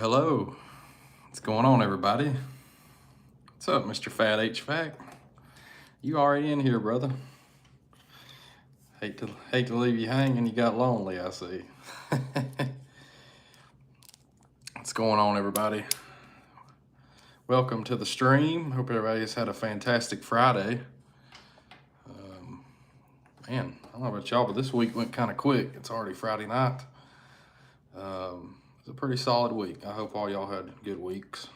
Hello. What's going on, everybody? What's up, Mr. Fat Hvac? You already in here, brother. Hate to leave you hanging. You got lonely, I see. What's going on, everybody? Welcome to the stream. Hope everybody's had a fantastic Friday. Man, I don't know about y'all, but this week went kind of quick. It's already Friday night. It's a pretty solid week. I hope all y'all had good weeks.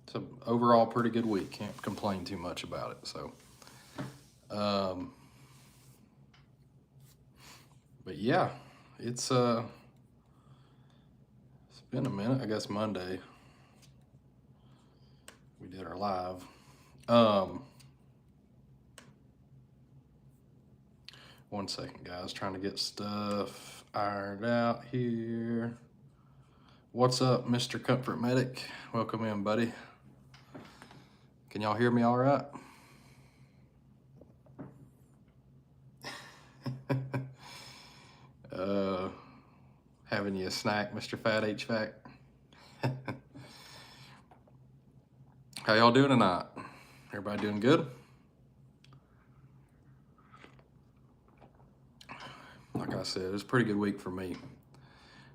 It's an overall pretty good week. Can't complain too much about it. So, but yeah, it's been a minute. I guess Monday we did our live. One second, guys. Trying to get stuff ironed out here. What's up, Mr. Comfort Medic? Welcome in, buddy. Can y'all hear me all right? Having you a snack, Mr. Fat Hvac? How y'all doing tonight? Everybody doing good? Like I said, it was a pretty good week for me.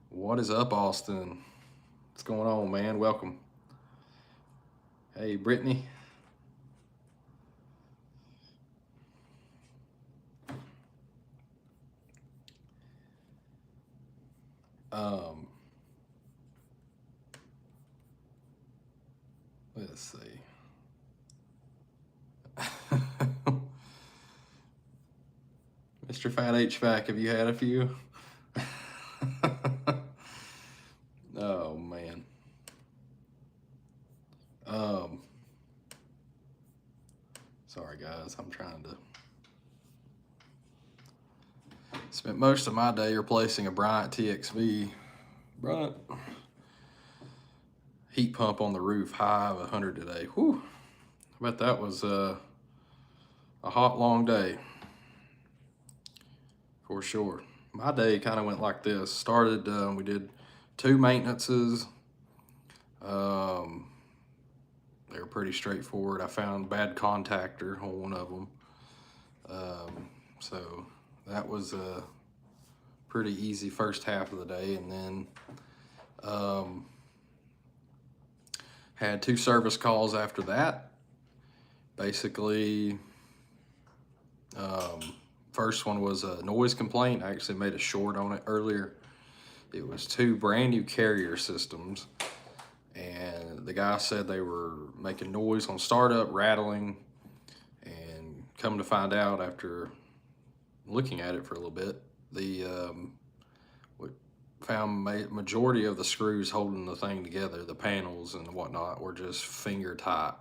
What is up, Austin? What's going on, man? Welcome. Hey, Brittany. Let's see. Mr. Fat Hvac, have you had a few? Oh, man. Sorry, guys. I'm trying to... Spent most of my day replacing a Bryant TXV. Bryant heat pump on the roof, high of 100 today. Whew. I bet that was a hot, long day. For sure. My day kind of went like this. Started, we did 2 maintenances. They were pretty straightforward. I found bad contactor on one of them. So that was a pretty easy first half of the day. And then had 2 service calls after that. Basically, first one was a noise complaint. I actually made a short on it earlier. It was 2 brand new carrier systems. And the guy said they were making noise on startup, rattling, and come to find out after looking at it for a little bit, we found majority of the screws holding the thing together, the panels and whatnot, were just finger tight.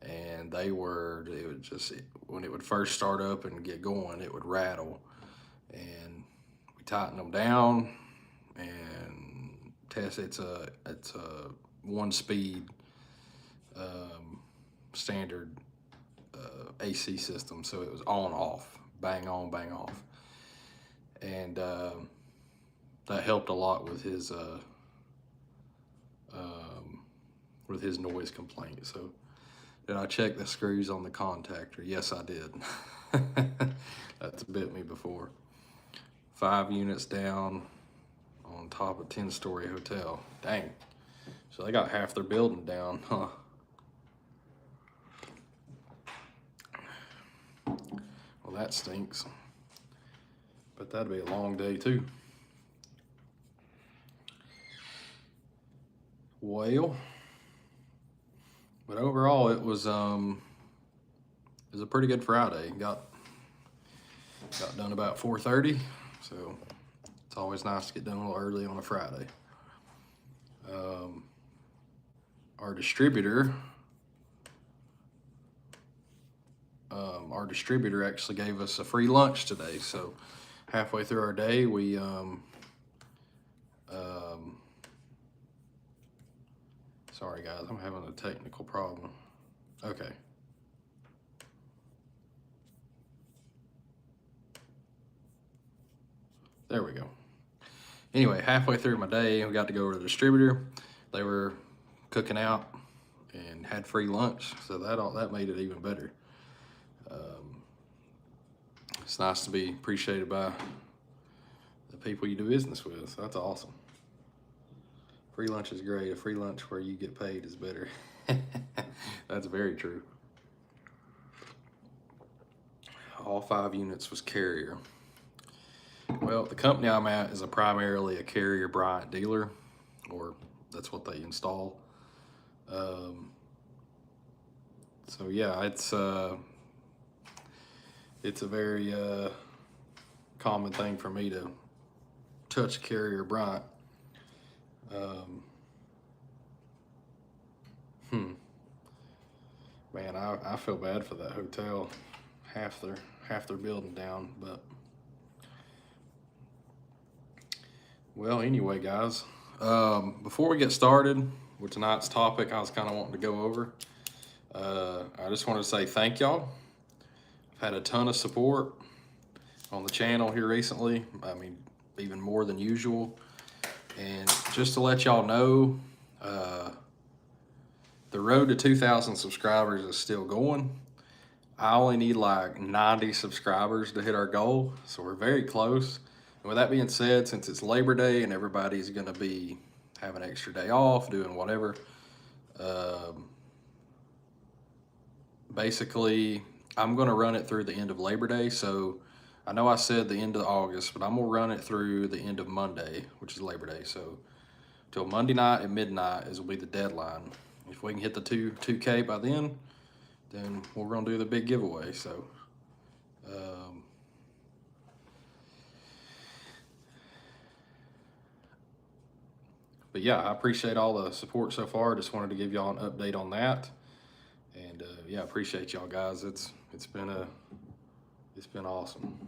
And it would just, when it would first start up and get going, it would rattle. And we tightened them down and test. It's a 1-speed standard AC system, so it was on off, bang on, bang off, and that helped a lot with his noise complaint. So did I check the screws on the contactor? Yes, I did. That's bit me before. 5 units down on top of a 10-story hotel. Dang. So they got half their building down, huh? Well, that stinks. But that'd be a long day too. Well, but overall it was a pretty good Friday. Got done about 4:30, so it's always nice to get done a little early on a Friday. Our distributor actually gave us a free lunch today. So halfway through our day, we sorry guys, I'm having a technical problem. Okay. There we go. Anyway, halfway through my day, we got to go to the distributor. They were cooking out and had free lunch, so that made it even better. It's nice to be appreciated by the people you do business with. So that's awesome. Free lunch is great. A free lunch where you get paid is better. That's very true. All 5 units was Carrier. Well, the company I'm at is primarily a Carrier Bryant dealer, or that's what they install. So yeah, it's a very common thing for me to touch Carrier Bryant. Man, I feel bad for that hotel. Half their building down, but well, anyway, guys, before we get started with tonight's topic, I was kind of wanting to go over. I just wanted to say thank y'all. I've had a ton of support on the channel here recently. I mean, even more than usual. And just to let y'all know, the road to 2,000 subscribers is still going. I only need like 90 subscribers to hit our goal, so we're very close. And with that being said, since it's Labor Day and everybody's going to be having an extra day off, doing whatever, basically, I'm going to run it through the end of Labor Day. So I know I said the end of August, but I'm going to run it through the end of Monday, which is Labor Day. So till Monday night at midnight will be the deadline. If we can hit the 2K by then we're going to do the big giveaway. So but yeah, I appreciate all the support so far. Just wanted to give y'all an update on that. And yeah, appreciate y'all guys. It's been awesome.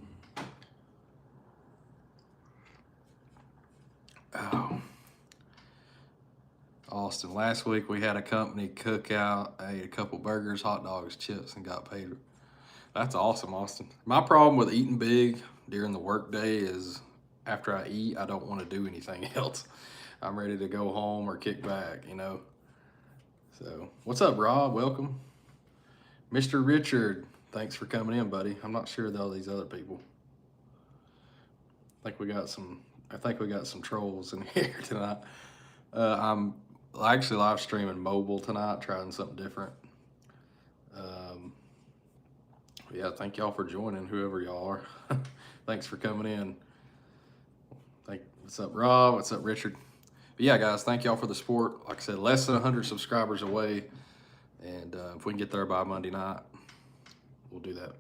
Oh, Austin, last week we had a company cookout. I ate a couple burgers, hot dogs, chips, and got paid. That's awesome, Austin. My problem with eating big during the workday is after I eat, I don't want to do anything else. I'm ready to go home or kick back, you know. So, what's up, Rob? Welcome. Mr. Richard, thanks for coming in, buddy. I'm not sure of all these other people. I think we got some trolls in here tonight. I'm actually live streaming mobile tonight, trying something different. Yeah, thank y'all for joining, whoever y'all are. Thanks for coming in. What's up, Rob? What's up, Richard? But yeah, guys, thank y'all for the support. Like I said, less than 100 subscribers away. And if we can get there by Monday night, we'll do that.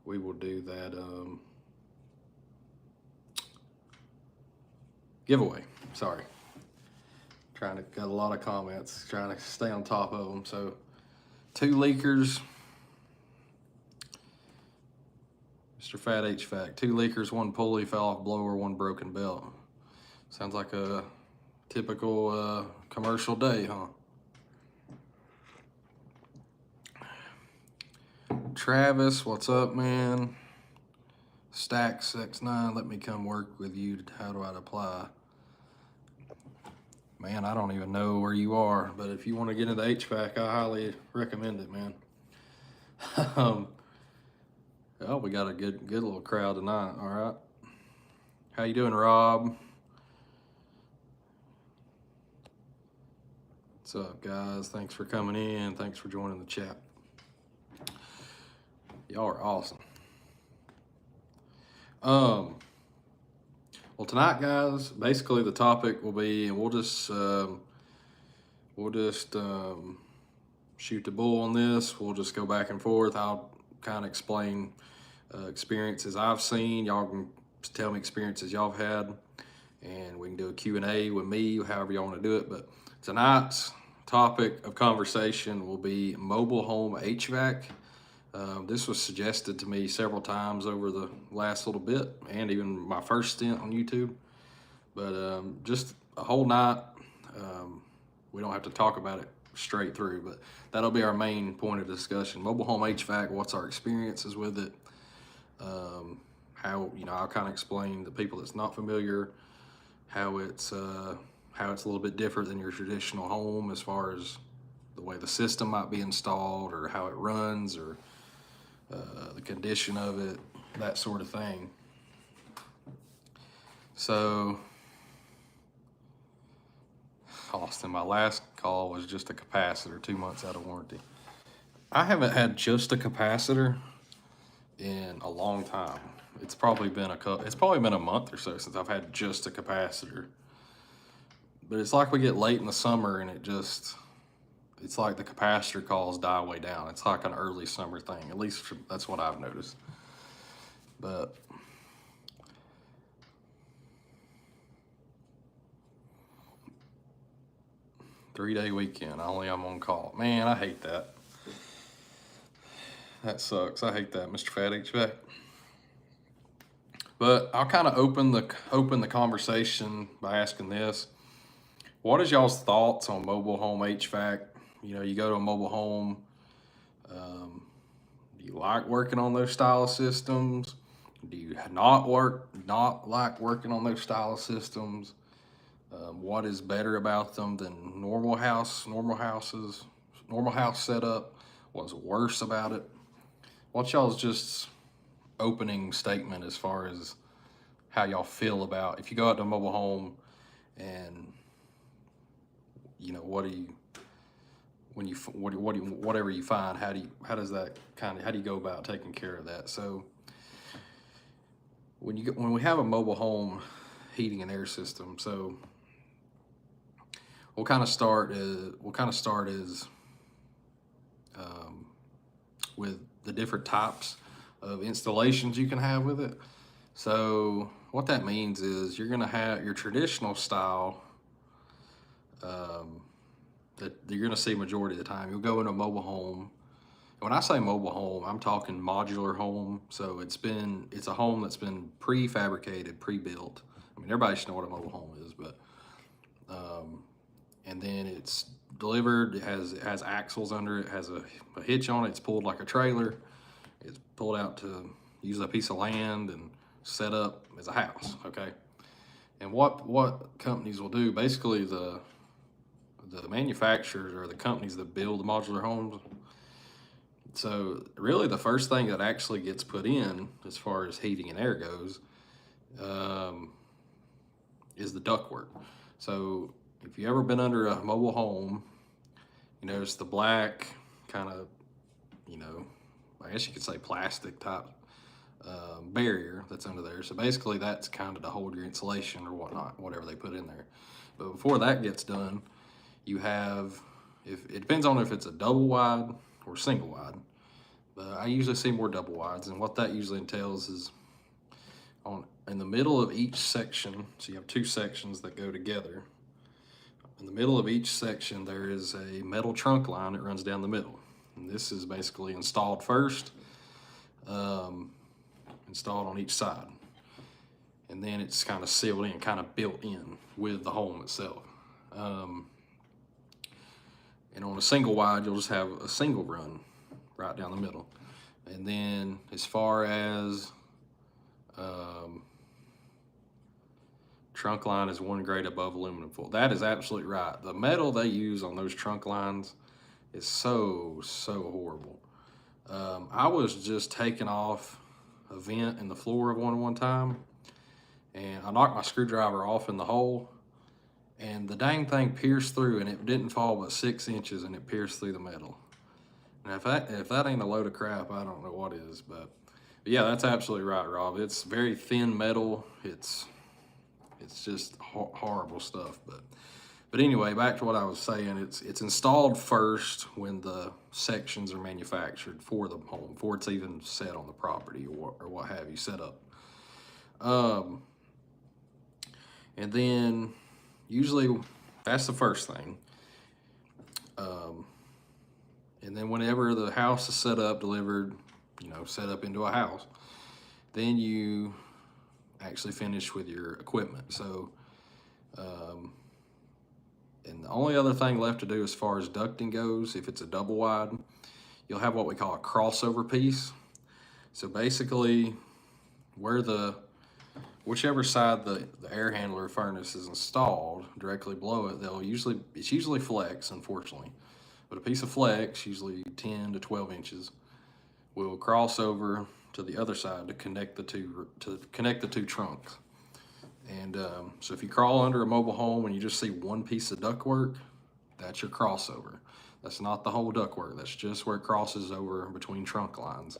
We will do that giveaway. Sorry. Got a lot of comments, trying to stay on top of them. So 2 leakers. Mr. Fat HVAC, 2 leakers, 1 pulley fell off blower, 1 broken belt. Sounds like a typical commercial day, huh? Travis, what's up, man? Stacks X9, let me come work with you. How do I apply? Man, I don't even know where you are, but if you want to get into HVAC, I highly recommend it, man. Oh, we got a good little crowd tonight. All right. How you doing, Rob? What's up, guys? Thanks for coming in. Thanks for joining the chat. Y'all are awesome. Well, tonight, guys, basically the topic will be, and we'll just shoot the bull on this. We'll just go back and forth. I'll kind of explain experiences I've seen. Y'all can tell me experiences y'all have had, and we can do a Q&A with me, however y'all want to do it. But tonight's topic of conversation will be mobile home HVAC. This was suggested to me several times over the last little bit, and even my first stint on YouTube. But just a whole night. We don't have to talk about it straight through, but that'll be our main point of discussion. Mobile home HVAC, what's our experiences with it? How, I'll kind of explain to people that's not familiar how it's a little bit different than your traditional home as far as the way the system might be installed or how it runs or the condition of it, that sort of thing. So, Austin, my last call was just a capacitor, 2 months out of warranty. I haven't had just a capacitor in a long time. It's probably been a month or so since I've had just a capacitor. But it's like we get late in the summer and it's like the capacitor calls die way down. It's like an early summer thing. At least that's what I've noticed. But three-day weekend, only I'm on call. Man, I hate that. That sucks. I hate that, Mr. Fat HVAC. But I'll kind of open the conversation by asking this: what is y'all's thoughts on mobile home HVAC? You know, you go to a mobile home. Do you like working on those style of systems? Do you not like working on those style of systems? What is better about them than normal house setup? What's worse about it? What's y'all's just opening statement as far as how y'all feel about if you go out to a mobile home and you know whatever you find, how do you go about taking care of that? So when we have a mobile home heating and air system, so we'll kind of start is with the different types of installations you can have with it. So what that means is you're gonna have your traditional style that you're gonna see majority of the time. You'll go in a mobile home. When I say mobile home, I'm talking modular home. So it's a home that's been prefabricated, pre-built. I mean, everybody should know what a mobile home is, but and then it's delivered. It has axles under it, has a hitch on it. It's pulled like a trailer. It's pulled out to use a piece of land and set up as a house. Okay, and what companies will do, basically the manufacturers or the companies that build the modular homes. So really, the first thing that actually gets put in, as far as heating and air goes, is the ductwork. So if you ever been under a mobile home, you notice the black kind of, I guess you could say plastic type barrier that's under there. So basically that's kind of to hold your insulation or whatnot, whatever they put in there. But before that gets done, you have, if it depends on if it's a double wide or single wide. But I usually see more double wides, and what that usually entails is in the middle of each section, so you have two sections that go together. In the middle of each section, there is a metal trunk line that runs down the middle. And this is basically installed first, installed on each side. And then it's kind of sealed in, kind of built in with the home itself. And on a single wide, you'll just have a single run right down the middle. And then as far as trunk line is 1 grade above aluminum foil. That is absolutely right. The metal they use on those trunk lines is so horrible. I was just taking off a vent in the floor of one time, and I knocked my screwdriver off in the hole, and the dang thing pierced through, and it didn't fall but 6 inches, and it pierced through the metal. And if that ain't a load of crap, I don't know what is. But yeah, that's absolutely right, Rob. It's very thin metal. It's just horrible stuff. But anyway, back to what I was saying. It's installed first when the sections are manufactured for the home, before it's even set on the property or what have you, set up. And then usually that's the first thing. And then whenever the house is set up, delivered, set up into a house, then you actually finish with your equipment. So, and the only other thing left to do as far as ducting goes, if it's a double wide, you'll have what we call a crossover piece. So basically, where the whichever side the air handler furnace is installed directly below it, it's usually flex, unfortunately, but a piece of flex, usually 10 to 12 inches, will cross over to the other side to connect the two trunks. And so if you crawl under a mobile home and you just see one piece of ductwork, that's your crossover. That's not the whole ductwork. That's just where it crosses over between trunk lines.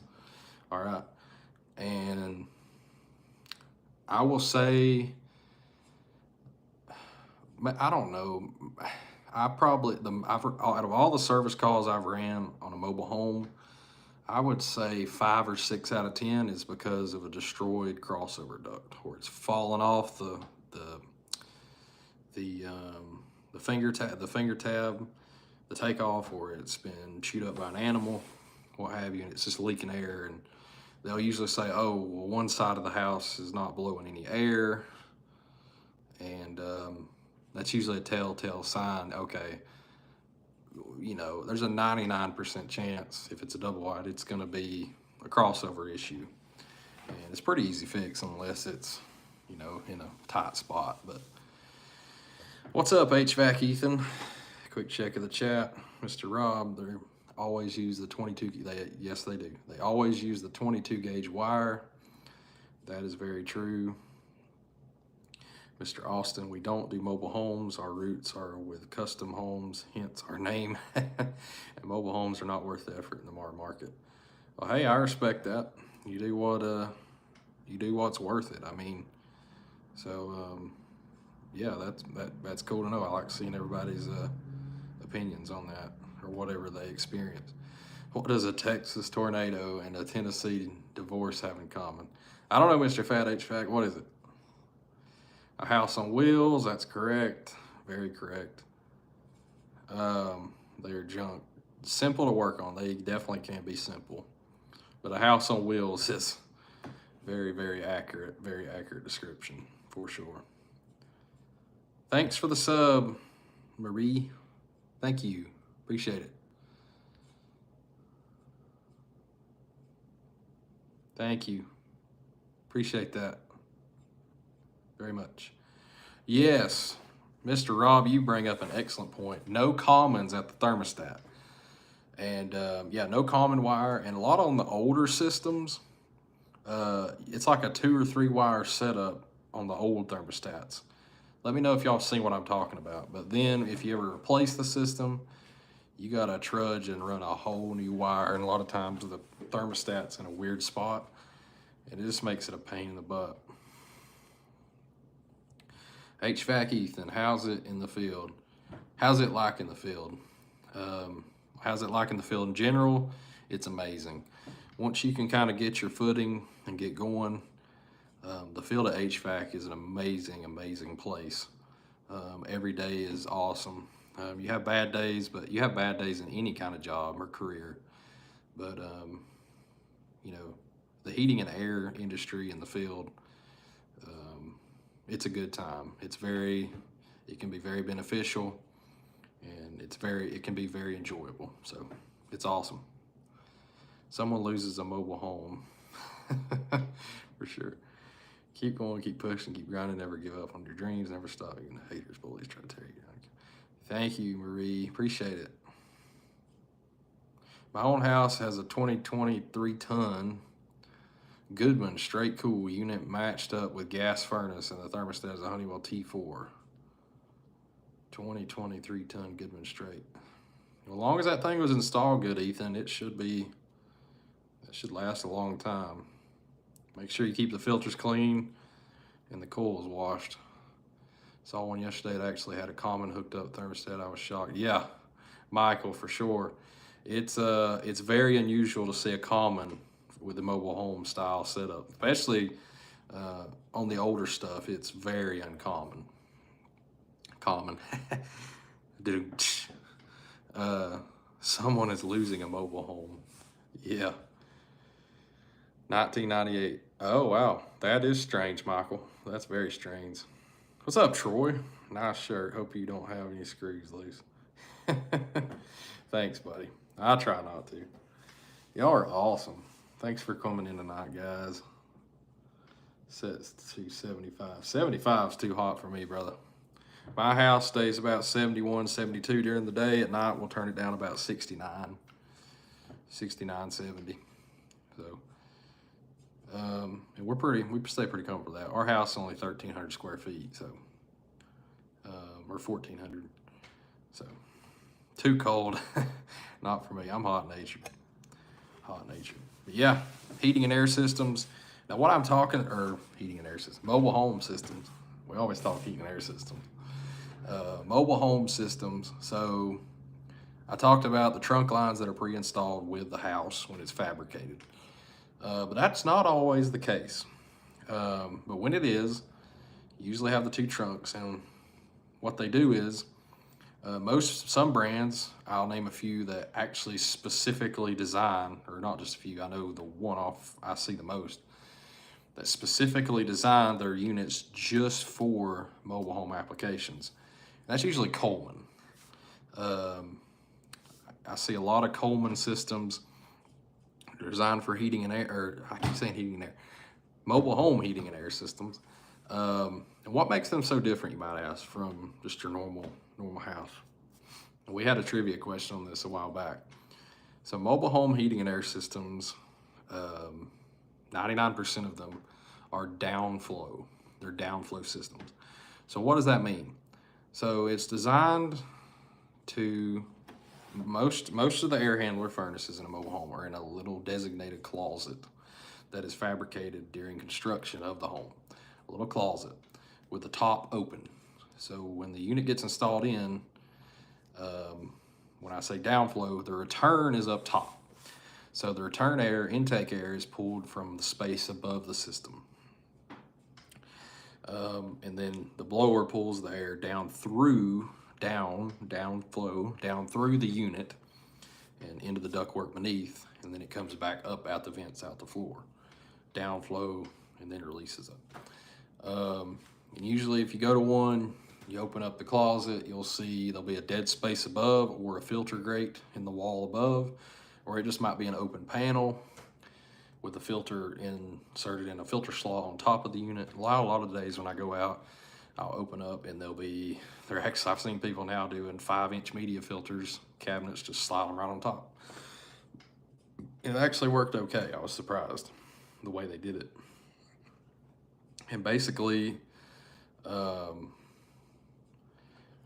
All right. And I will say, I don't know. Out of all the service calls I've ran on a mobile home, I would say 5 or 6 out of 10 is because of a destroyed crossover duct, where it's fallen off the finger tab, the takeoff, or it's been chewed up by an animal, what have you, and it's just leaking air. And they'll usually say, "Oh, well, one side of the house is not blowing any air," and that's usually a telltale sign. Okay, there's a 99% chance if it's a double wide, it's going to be a crossover issue, and it's pretty easy fix unless it's in a tight spot. But what's up, HVAC Ethan? Quick check of the chat. Mr. Rob, they always use the 22. Yes, they do. They always use the 22 gauge wire. That is very true. Mr. Austin, we don't do mobile homes. Our roots are with custom homes, hence our name. And mobile homes are not worth the effort in the modern market. Well, hey, I respect that. You do what's worth it. I mean, so yeah, that's cool to know. I like seeing everybody's opinions on that, or whatever they experience. What does a Texas tornado and a Tennessee divorce have in common? I don't know, Mr. Fat HVAC. What is it? A house on wheels, that's correct. Very correct. They're junk. Simple to work on. They definitely can be simple. But a house on wheels is very, very accurate description, for sure. Thanks for the sub, Marie. Thank you. Appreciate it. Thank you. Appreciate that very much. Yes, Mr. Rob, you bring up an excellent point. No commons at the thermostat. And yeah, no common wire. And a lot on the older systems, it's like a 2 or 3 wire setup on the old thermostats. Let me know if y'all seen what I'm talking about. But then if you ever replace the system, you gotta trudge and run a whole new wire. And a lot of times the thermostat's in a weird spot, and it just makes it a pain in the butt. HVAC Ethan, how's it in the field? How's it like in the field? How's it like in the field in general? It's amazing. Once you can kind of get your footing and get going, the field of HVAC is an amazing place. Every day is awesome. You have bad days, but you have bad days in any kind of job or career. But, the heating and air industry in the field, it's a good time. It can be very beneficial, and it can be very enjoyable. So it's awesome. Someone loses a mobile home for sure. Keep going, keep pushing, keep grinding, never give up on your dreams, never stop. Even the haters, bullies try to tear you down. Thank you, Marie. Appreciate it. My own house has a 2023 ton Goodman straight cool unit matched up with gas furnace, and the thermostat is a Honeywell T4. 2023 ton Goodman straight. As long as that thing was installed good, Ethan, it should last a long time. Make sure you keep the filters clean and the coils washed. Saw one yesterday that actually had a common hooked up thermostat. I was shocked. Yeah, Michael, for sure. It's very unusual to see a common with the mobile home style setup, especially on the older stuff. It's very uncommon. Dude, someone is losing a mobile home. Yeah. 1998. Oh, wow. That is strange, Michael. That's very strange. What's up, Troy? Nice shirt. Hope you don't have any screws loose. Thanks, buddy. I try not to. Y'all are awesome. Thanks for coming in tonight, guys. Sets to 75. 75 is too hot for me, brother. My house stays about 71, 72 during the day. At night, we'll turn it down about 69, 69, 70. So, and we stay pretty comfortable with that. Our house is only 1,300 square feet, so, or 1,400. So, too cold. Not for me. I'm hot natured. Hot natured. But yeah, heating and air systems. Now, what I'm talking, or heating and air systems, mobile home systems. We always talk heating and air systems. Mobile home systems. So I talked about the trunk lines that are pre-installed with the house when it's fabricated. But that's not always the case. But when it is, you usually have the two trunks. And what they do is, some brands, I'll name a few that actually specifically design, or not just a few, I know the one off I see the most, that specifically design their units just for mobile home applications. And that's usually Coleman. I see a lot of Coleman systems designed for heating and air, or I keep saying heating and air, mobile home heating and air systems. And what makes them so different, you might ask, from just your normal house? We had a trivia question on this a while back. So mobile home heating and air systems, 99% of them are downflow. They're downflow systems. So what does that mean? So it's designed to, most of the air handler furnaces in a mobile home are in a little designated closet that is fabricated during construction of the home. A little closet with the top open. So when the unit gets installed in, when I say downflow, the return is up top. So the return air, intake air, is pulled from the space above the system. And then the blower pulls the air down through the unit and into the ductwork beneath, and then it comes back up out the vents out the floor. Downflow, and then releases up. And usually if you go to one, you open up the closet, you'll see there'll be a dead space above or a filter grate in the wall above, or it just might be an open panel with the filter inserted in a filter slot on top of the unit. A lot of days when I go out, I'll open up and I've seen people now doing 5-inch media filters, cabinets, just slide them right on top. And it actually worked okay. I was surprised the way they did it. And basically, the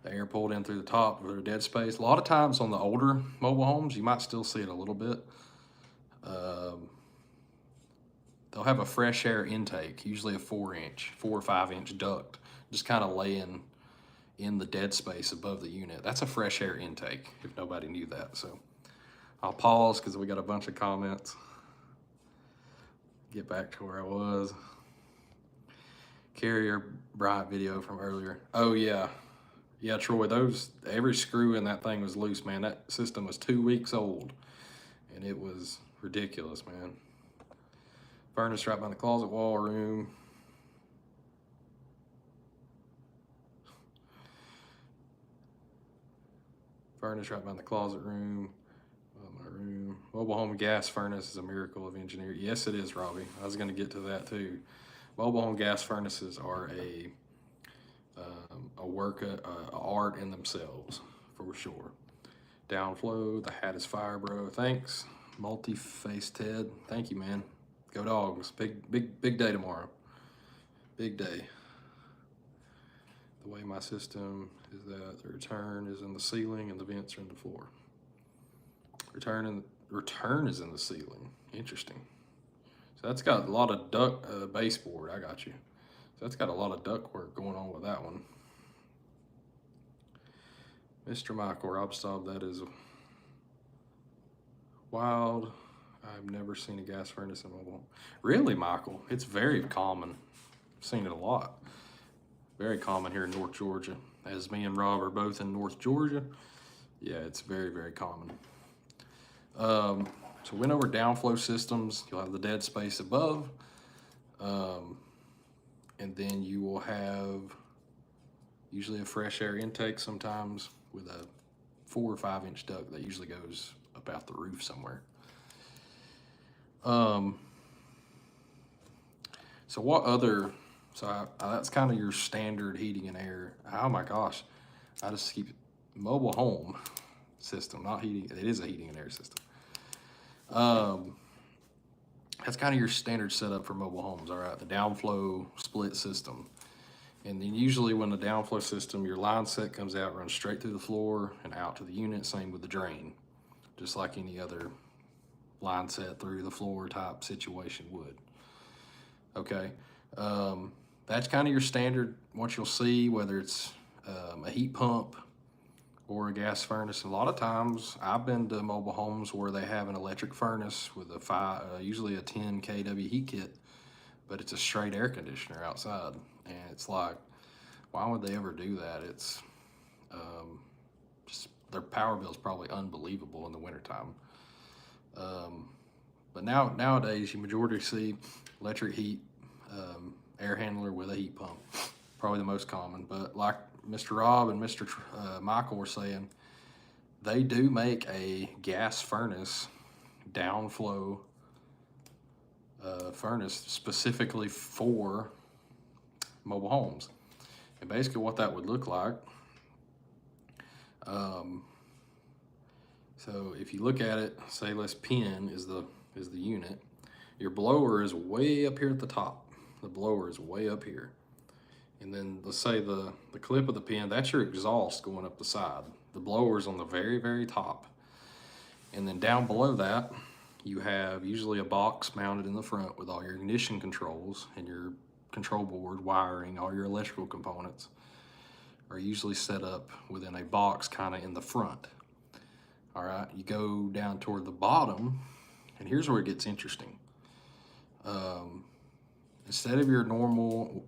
air pulled in through the top of their dead space. A lot of times on the older mobile homes, you might still see it a little bit. They'll have a fresh air intake, usually a 4 or 5 inch duct, just kind of laying in the dead space above the unit. That's a fresh air intake, if nobody knew that. So I'll pause because we got a bunch of comments. Get back to where I was. Carrier Bryant video from earlier. Oh yeah. Yeah, Troy, every screw in that thing was loose, man. That system was 2 weeks old, and it was ridiculous, man. Furnace right by the closet wall room. Furnace right by the closet room. My room. Mobile home gas furnace is a miracle of engineering. Yes, it is, Robbie. I was going to get to that too. Mobile home gas furnaces are a art in themselves, for sure. Downflow, the hat is fire, bro. Thanks. Multi-face Ted. Thank you, man. Go Dogs. Big day tomorrow. Big day. The way my system is that the return is in the ceiling and the vents are in the floor. Return is in the ceiling. Interesting. So that's got a lot of baseboard. I got you. So that's got a lot of duct work going on with that one. Mr. Michael Robstaub, that is wild. I've never seen a gas furnace in mobile home. Really, Michael? It's very common. I've seen it a lot. Very common here in North Georgia. As me and Rob are both in North Georgia, yeah, it's very, very common. So we went over downflow systems. You'll have the dead space above. And then you will have usually a fresh air intake sometimes with a 4 or 5 inch duct that usually goes up out the roof somewhere. So what other, that's kind of your standard heating and air. Oh my gosh, I just keep mobile home system, not heating. It is a heating and air system. That's kind of your standard setup for mobile homes. All right, the downflow split system. And then usually when the downflow system, your line set comes out, runs straight through the floor and out to the unit. Same with the drain, just like any other line set through the floor type situation would. Okay, that's kind of your standard, what you'll see, whether it's a heat pump or a gas furnace. A lot of times I've been to mobile homes where they have an electric furnace with usually a 10 kW heat kit, but it's a straight air conditioner outside. And it's like, why would they ever do that? It's just their power bill is probably unbelievable in the wintertime. But nowadays, you majority see electric heat air handler with a heat pump, probably the most common. But like Mr. Rob and Mr. Michael were saying, they do make a gas furnace downflow furnace specifically for mobile homes. And basically what that would look like, so if you look at it, say less pin is the unit, your blower is way up here at the top. The blower is way up here. And then let's say the clip of the pin, that's your exhaust going up the side. The blower is on the very, very top. And then down below that, you have usually a box mounted in the front with all your ignition controls and your control board, wiring, all your electrical components are usually set up within a box kind of in the front. All right, you go down toward the bottom, and here's where it gets interesting. Instead of your normal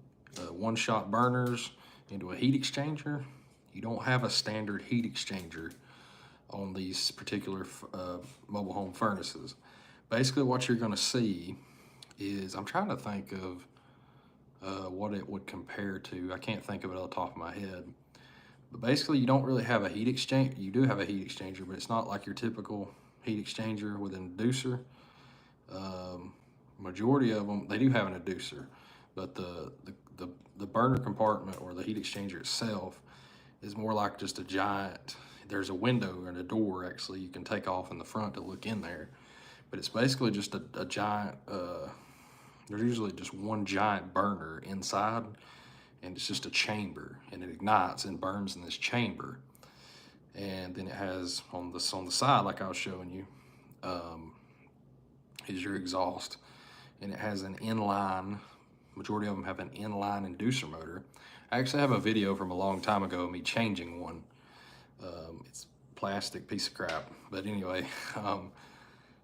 one-shot burners into a heat exchanger, you don't have a standard heat exchanger on these particular mobile home furnaces. Basically what you're going to see is, I'm trying to think of what it would compare to. I can't think of it off the top of my head. But basically you don't really have a heat exchanger. You do have a heat exchanger, but it's not like your typical heat exchanger with an inducer. Majority of them, they do have an inducer, but the burner compartment or the heat exchanger itself is more like just a giant, there's a window and a door actually you can take off in the front to look in there, but it's basically just a giant, there's usually just one giant burner inside, and it's just a chamber, and it ignites and burns in this chamber. And then it has on the side, like I was showing you, is your exhaust, and it has an inline, majority of them have an inline inducer motor. I actually have a video from a long time ago of me changing one. It's a plastic piece of crap, but anyway,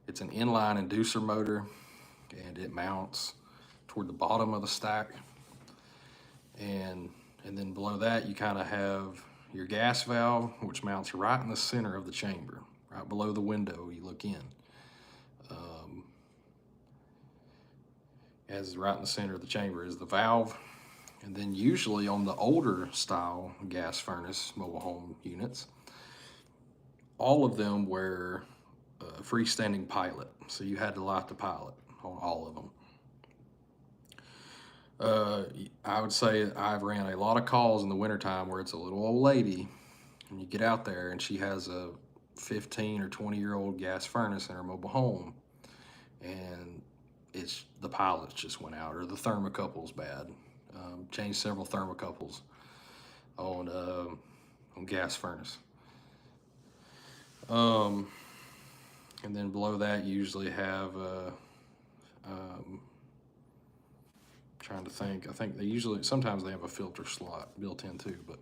it's an inline inducer motor, and it mounts toward the bottom of the stack. And then below that, you kind of have your gas valve, which mounts right in the center of the chamber, right below the window you look in. As right in the center of the chamber is the valve. And then usually on the older style gas furnace mobile home units, all of them were a freestanding pilot. So you had to light the pilot on all of them. I would say I've ran a lot of calls in the wintertime where it's a little old lady, and you get out there and she has a 15 or 20-year-old gas furnace in her mobile home, and the pilots just went out, or the thermocouple's bad. Changed several thermocouples on gas furnace. And then below that you usually have trying to think. I think sometimes they have a filter slot built in too. But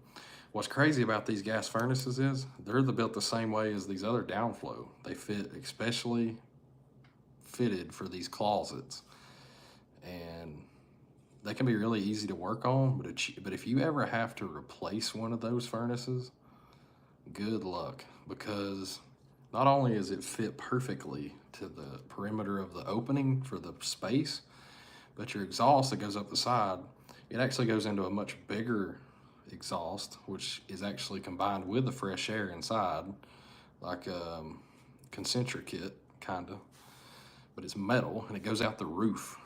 what's crazy about these gas furnaces is they're built the same way as these other downflow. They fit especially fitted for these closets, and they can be really easy to work on. But if you ever have to replace one of those furnaces, good luck, because not only is it fit perfectly to the perimeter of the opening for the space, but your exhaust that goes up the side, it actually goes into a much bigger exhaust, which is actually combined with the fresh air inside, like a concentric kit, kind of, but it's metal, and it goes out the roof.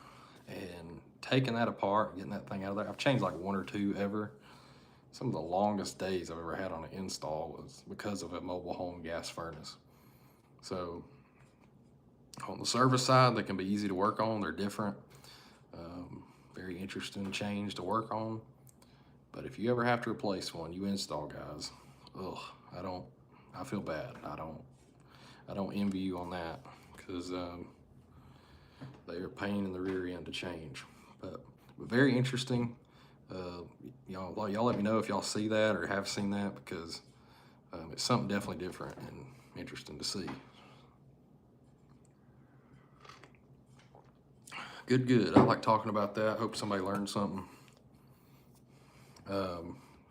And taking that apart, getting that thing out of there. I've changed like one or two ever. Some of the longest days I've ever had on an install was because of a mobile home gas furnace. So on the service side, they can be easy to work on. They're different. Very interesting change to work on. But if you ever have to replace one, you install guys, ugh, I feel bad. I don't envy you on that, because they are a pain in the rear end to change. But very interesting. Y'all let me know if y'all see that or have seen that, because it's something definitely different and interesting to see. Good. I like talking about that. Hope somebody learned something.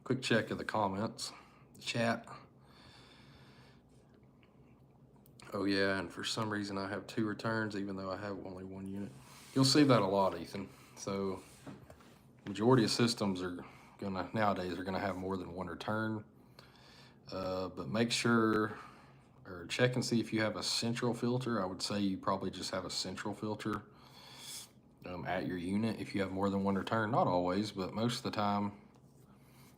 Quick check of the comments, the chat. Oh yeah, and for some reason I have 2 returns even though I have only 1 unit. You'll see that a lot, Ethan. So majority of systems are nowadays are gonna have more than 1 return. But make sure, or check and see if you have a central filter. I would say you probably just have a central filter at your unit if you have more than 1 return. Not always, but most of the time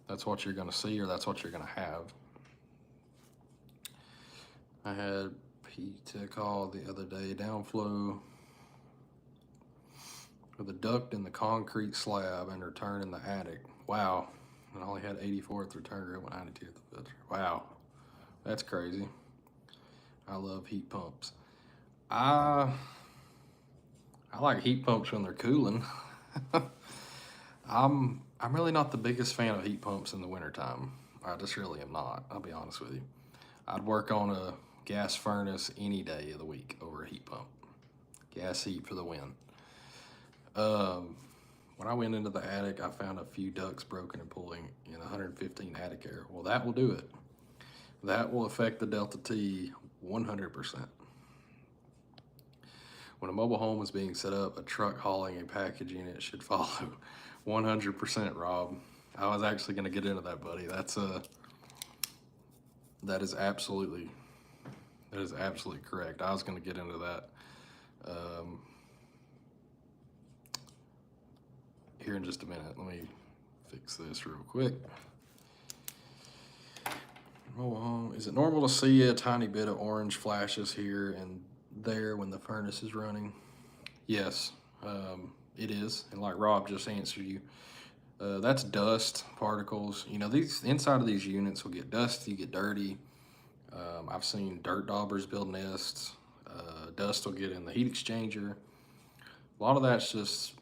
that's what you're gonna see, or that's what you're gonna have. I had Pete call the other day, downflow with a duct in the concrete slab and return in the attic. Wow, and I only had 84th return rate, 92th filter. Wow, that's crazy. I love heat pumps. I like heat pumps when they're cooling. I'm really not the biggest fan of heat pumps in the wintertime. I just really am not, I'll be honest with you. I'd work on a gas furnace any day of the week over a heat pump. Gas heat for the win. When I went into the attic, I found a few ducts broken and pulling in 115 attic air. Well, that will do it. That will affect the Delta T 100%. When a mobile home is being set up, a truck hauling a package unit should follow. 100%, Rob. I was actually going to get into that, buddy. That is absolutely correct. I was going to get into that here in just a minute. Let me fix this real quick. Is it normal to see a tiny bit of orange flashes here and there when the furnace is running? Yes, it is. And like Rob just answered you, that's dust particles. You know, these inside of these units will get dusty, get dirty. I've seen dirt daubers build nests. Dust will get in the heat exchanger. A lot of that's just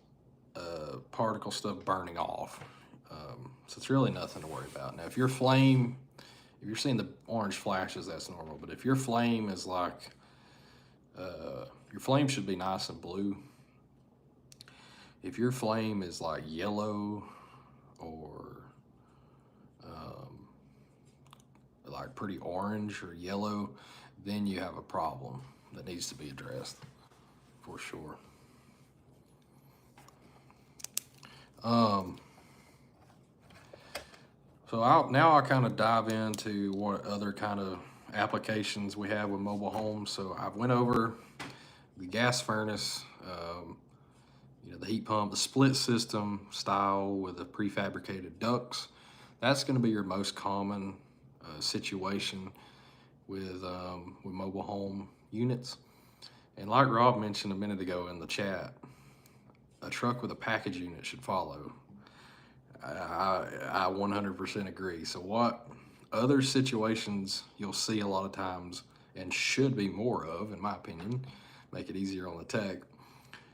particle stuff burning off. So it's really nothing to worry about. Now, if you're seeing the orange flashes, that's normal. But if your flame is like, your flame should be nice and blue. If your flame is like yellow or like pretty orange or yellow, then you have a problem that needs to be addressed for sure. So now I'll kind of dive into what other kind of applications we have with mobile homes. So I've went over the gas furnace, you know, the heat pump, the split system style with the prefabricated ducts. That's going to be your most common situation with mobile home units. And like Rob mentioned a minute ago in the chat, a truck with a package unit should follow. I 100% agree. So what other situations you'll see a lot of times, and should be more of, in my opinion, make it easier on the tech,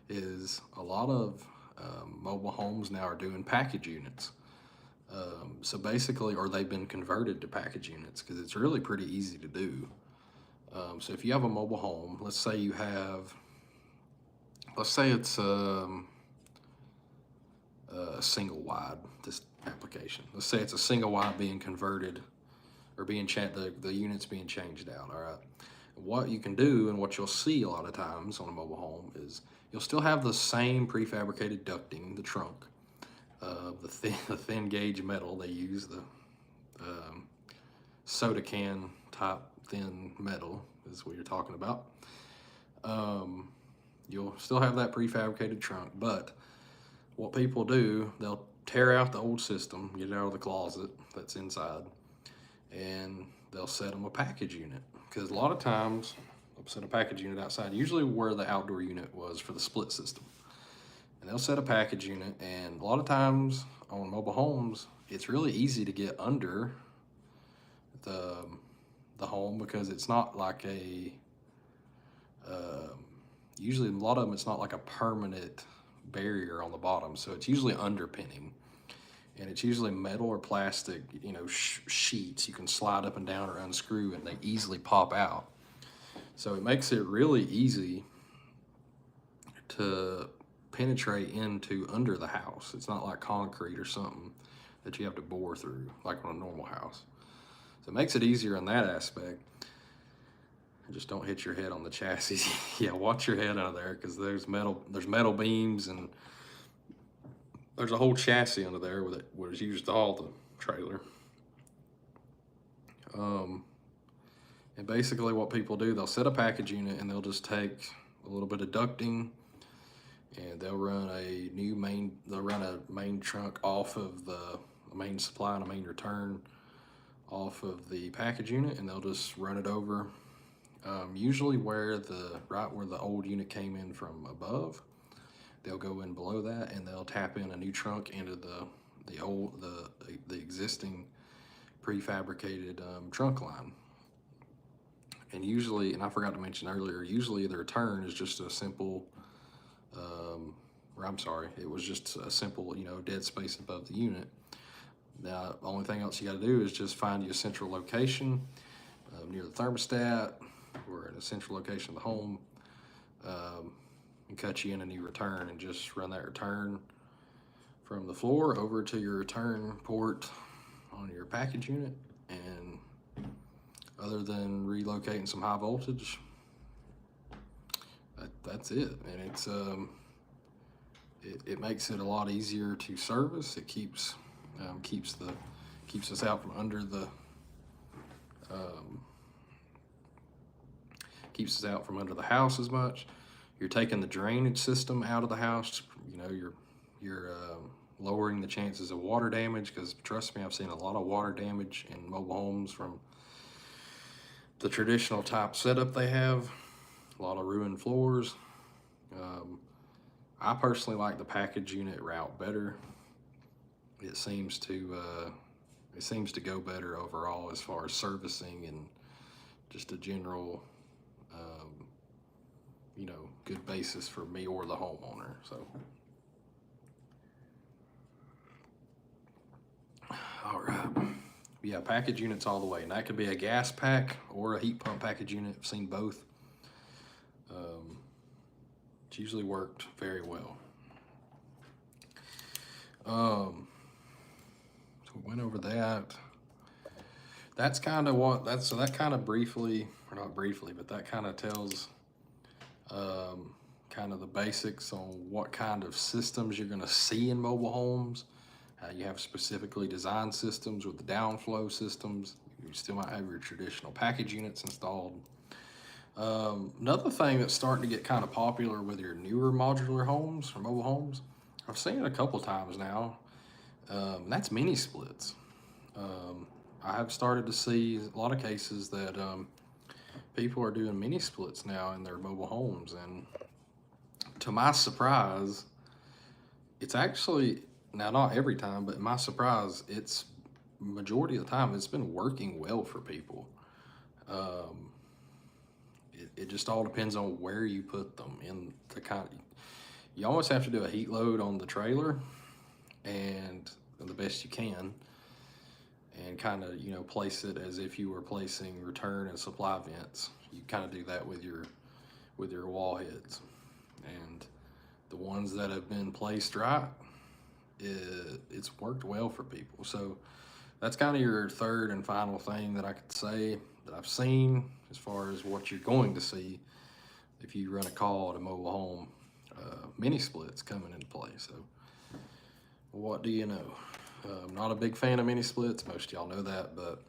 is a lot of mobile homes now are doing package units. So basically, or they've been converted to package units, because it's really pretty easy to do. So if you have a mobile home, let's say it's a single wide, this application. Let's say it's a single wide being converted, or the unit's being changed out, all right? What you can do, and what you'll see a lot of times on a mobile home, is you'll still have the same prefabricated ducting, the trunk, the thin gauge metal they use, the soda can type thin metal is what you're talking about. You'll still have that prefabricated trunk, but what people do, they'll tear out the old system, get it out of the closet that's inside, and they'll set them a package unit. Because a lot of times, they'll set a package unit outside, usually where the outdoor unit was for the split system. And they'll set a package unit, and a lot of times on mobile homes, it's really easy to get under the home, because it's not like a usually a lot of them, it's not like a permanent barrier on the bottom, so it's usually underpinning, and it's usually metal or plastic, you know, sheets you can slide up and down or unscrew, and they easily pop out. So it makes it really easy to penetrate into under the house. It's not like concrete or something that you have to bore through like on a normal house. So it makes it easier in that aspect. Just don't hit your head on the chassis. Yeah, watch your head out of there, because there's metal beams, and there's a whole chassis under there with it was used to haul the trailer. And basically what people do, they'll set a package unit, and they'll just take a little bit of ducting, and they'll run a main trunk off of the main supply and a main return off of the package unit, and they'll just run it over. Usually right where the old unit came in from above, they'll go in below that, and they'll tap in a new trunk into the existing prefabricated trunk line. And usually, and I forgot to mention earlier, usually the return is just a simple, it was just a simple, you know, dead space above the unit. Now, the only thing else you got to do is just find you a central location near the thermostat, or in a central location of the home, and cut you in a new return, and just run that return from the floor over to your return port on your package unit. And other than relocating some high voltage, that's it. And it's it makes it a lot easier to service. It keeps us out from under the keeps us out from under the house as much. You're taking the drainage system out of the house. You know, you're lowering the chances of water damage, because trust me, I've seen a lot of water damage in mobile homes from the traditional type setup they have. A lot of ruined floors. I personally like the package unit route better. It seems to go better overall as far as servicing and just a general you know, good basis for me or the homeowner. So, all right. Yeah, package units all the way. And that could be a gas pack or a heat pump package unit. I've seen both. It's usually worked very well. So we went over that. That's kind of that kind of briefly, or not briefly, but that kind of tells kind of the basics on what kind of systems you're going to see in mobile homes. You have specifically designed systems with the downflow systems. You still might have your traditional package units installed. Another thing that's starting to get kind of popular with your newer modular homes or mobile homes, I've seen it a couple times now, that's mini splits. I have started to see a lot of cases that people are doing mini splits now in their mobile homes, and to my surprise, it's actually, now not every time, but my surprise, it's majority of the time it's been working well for people. It just all depends on where you put them in the kind of, you almost have to do a heat load on the trailer and the best you can, and kind of, you know, place it as if you were placing return and supply vents. You kind of do that with your wall heads, and the ones that have been placed right, it's worked well for people. So that's kind of your third and final thing that I could say that I've seen as far as what you're going to see if you run a call at a mobile home. Mini splits coming into play. So what do you know? I'm not a big fan of mini splits. Most of y'all know that, but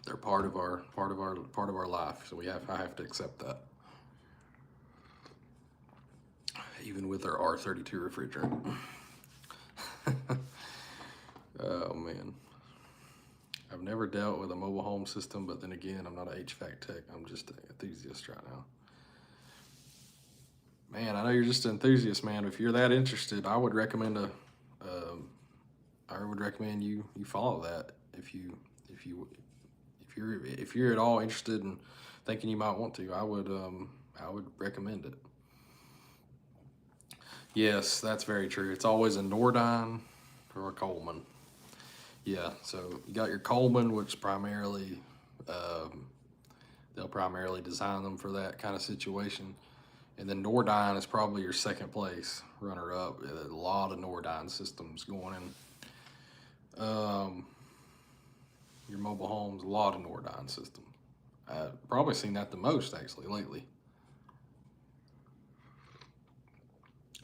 they're part of our life. So I have to accept that. even with their R32 refrigerant. Oh man. I've never dealt with a mobile home system, but then again, I'm not an HVAC tech. I'm just an enthusiast right now. Man, I know you're just an enthusiast, man. If you're that interested, I would recommend um, you follow that. If you if you're at all interested in thinking you might want to, I would recommend it. Yes, that's very true. It's always a Nordine or a Coleman. Yeah, so you got your Coleman, which primarily um, they'll primarily design them for that kind of situation. And then Nordine is probably your second place runner up. A lot of Nordine systems going in. Your mobile homes, a lot of Nordine systems. I've probably seen that the most actually lately,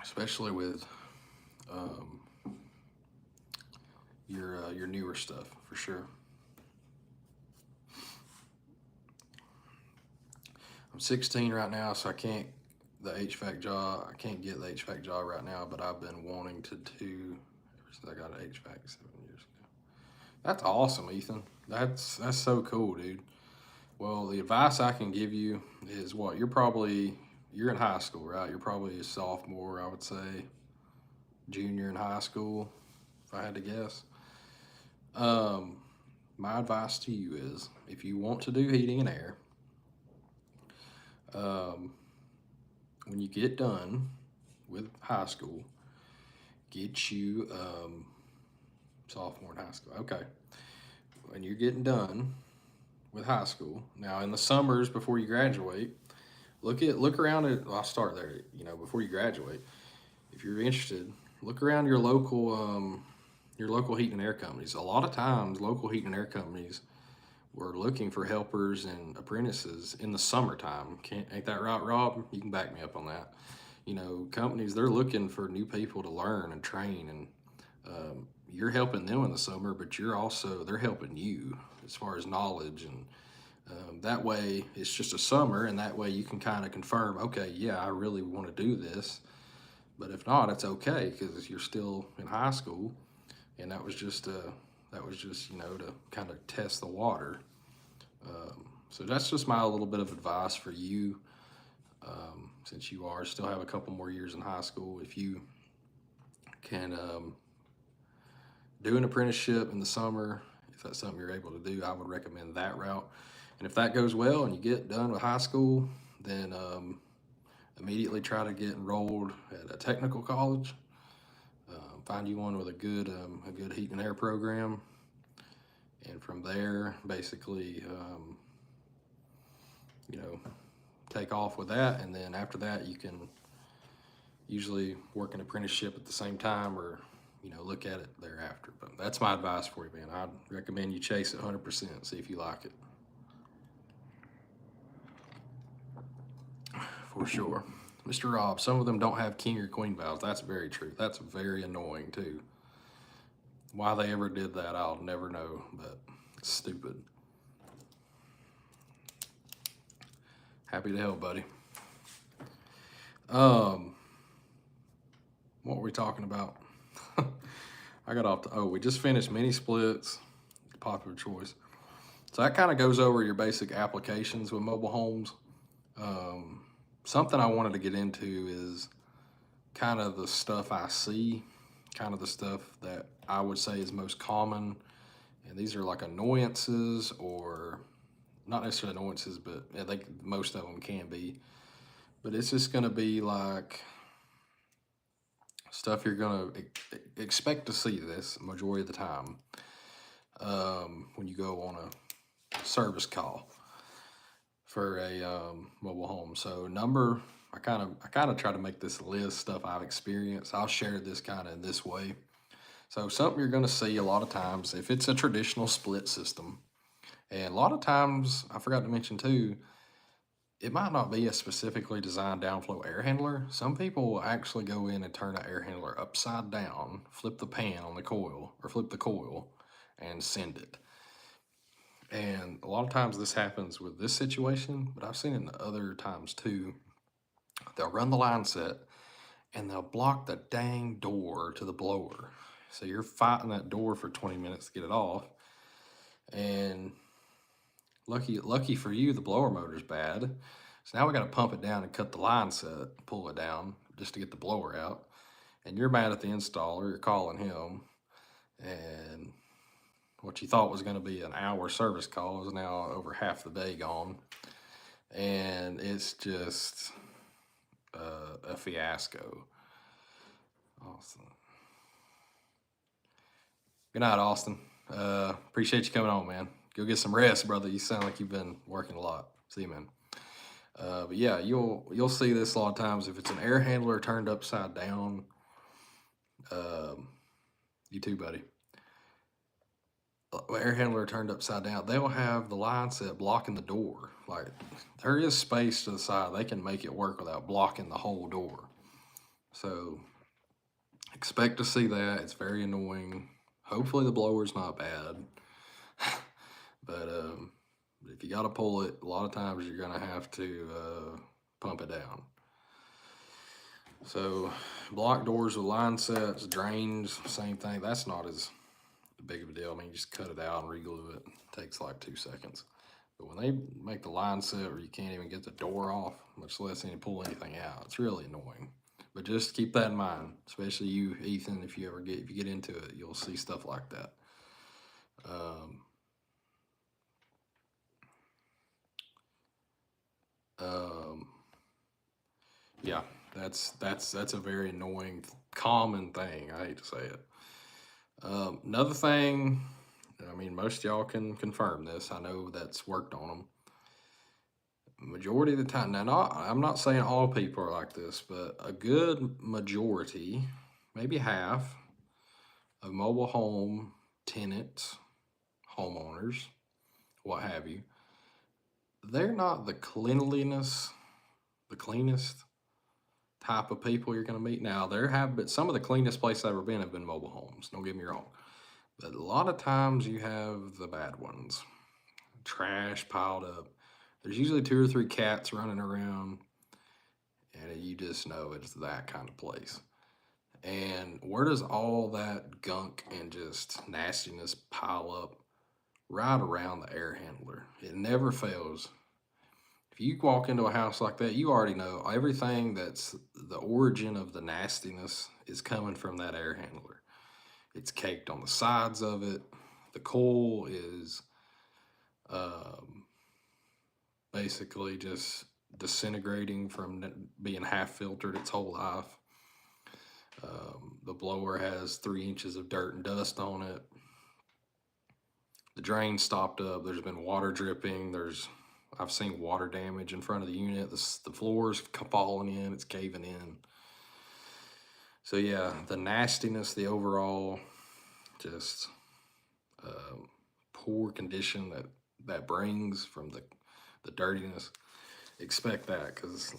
especially with um, your newer stuff for sure. I'm 16 right now, so I can't the HVAC job. I can't get the HVAC job right now, but I've been wanting to do ever since I got an HVAC 7 years ago. That's awesome, Ethan. That's so cool, dude. Well, the advice I can give you is what you're in high school, right? You're probably a sophomore, I would say, junior in high school, if I had to guess. Um, my advice to you is if you want to do heating and air, um, when you get done with high school, get you sophomore in high school. Okay. When you're getting done with high school, now in the summers before you graduate, look around at. Well, I'll start there. Before you graduate, if you're interested, look around your local heat and air companies. A lot of times, local heat and air companies were looking for helpers and apprentices in the summertime. Ain't that right, Rob? You can back me up on that. Companies, they're looking for new people to learn and train, and you're helping them in the summer, but they're helping you as far as knowledge, and that way it's just a summer, and that way you can kind of confirm, okay, yeah, I really want to do this, but if not, it's okay because you're still in high school, and that was just to kind of test the water. So that's just my little bit of advice for you, since you still have a couple more years in high school. If you can do an apprenticeship in the summer, if that's something you're able to do, I would recommend that route. And if that goes well and you get done with high school, then immediately try to get enrolled at a technical college. Find you one with a good heat and air program, and from there, basically, take off with that. And then after that, you can usually work an apprenticeship at the same time, or look at it thereafter. But that's my advice for you, man. I'd recommend you chase it 100%, see if you like it. For sure. Mr. Rob, some of them don't have king or queen valves. That's very true. That's very annoying too. Why they ever did that, I'll never know, but it's stupid. Happy to help, buddy. What were we talking about? I got off we just finished mini splits, popular choice. So that kind of goes over your basic applications with mobile homes. Something I wanted to get into is kind of the stuff I see, kind of the stuff that I would say is most common. And these are like annoyances, or not necessarily annoyances, but I think most of them can be. But it's just going to be like stuff you're going to expect to see this majority of the time when you go on a service call for a mobile home. So I kind of try to make this list stuff I've experienced. I'll share this kind of in this way. So something you're going to see a lot of times if it's a traditional split system, and a lot of times I forgot to mention too, it might not be a specifically designed downflow air handler. Some people will actually go in and turn an air handler upside down, flip the pan on the coil, or flip the coil, and send it. And a lot of times this happens with this situation, but I've seen it in other times too. They'll run the line set, and they'll block the dang door to the blower. So you're fighting that door for 20 minutes to get it off. And lucky for you, the blower motor's bad. So now we got to pump it down and cut the line set, pull it down just to get the blower out. And you're mad at the installer, you're calling him, and what you thought was going to be an hour service call is now over half the day gone. And it's just a fiasco. Awesome. Good night, Austin. Appreciate you coming on, man. Go get some rest, brother. You sound like you've been working a lot. See you, man. But yeah, you'll see this a lot of times. If it's an air handler turned upside down, you too, buddy. Air handler turned upside down, they'll have the line set blocking the door. Like, there is space to the side. They can make it work without blocking the whole door. So expect to see that. It's very annoying. Hopefully the blower's not bad. But if you got to pull it, a lot of times you're going to have to pump it down. So block doors with line sets, drains, same thing. That's not as big of a deal. I mean, you just cut it out and reglue it. It takes like 2 seconds. But when they make the line set where you can't even get the door off, much less any pull anything out, it's really annoying. But just keep that in mind, especially you, Ethan. If you get into it, you'll see stuff like that. Yeah, that's a very annoying, common thing. I hate to say it. Another thing, I mean, most y'all can confirm this. I know that's worked on them. Majority of the time, now I'm not saying all people are like this, but a good majority, maybe half, of mobile home tenants, homeowners, what have you, they're not the cleanest type of people you're going to meet. Now, there have been some of the cleanest places I've ever been have been mobile homes. Don't get me wrong. But a lot of times you have the bad ones. Trash piled up. There's usually 2 or 3 cats running around, and you just know it's that kind of place. And where does all that gunk and just nastiness pile up? Right around the air handler. It never fails. If you walk into a house like that, you already know everything that's the origin of the nastiness is coming from that air handler. It's caked on the sides of it. The coil is basically just disintegrating from being half filtered its whole life. The blower has 3 inches of dirt and dust on it. The drain stopped up. There's been water dripping. I've seen water damage in front of the unit. The floor's falling in. It's caving in. So yeah, the nastiness, the overall just poor condition that brings from the dirtiness. Expect that, because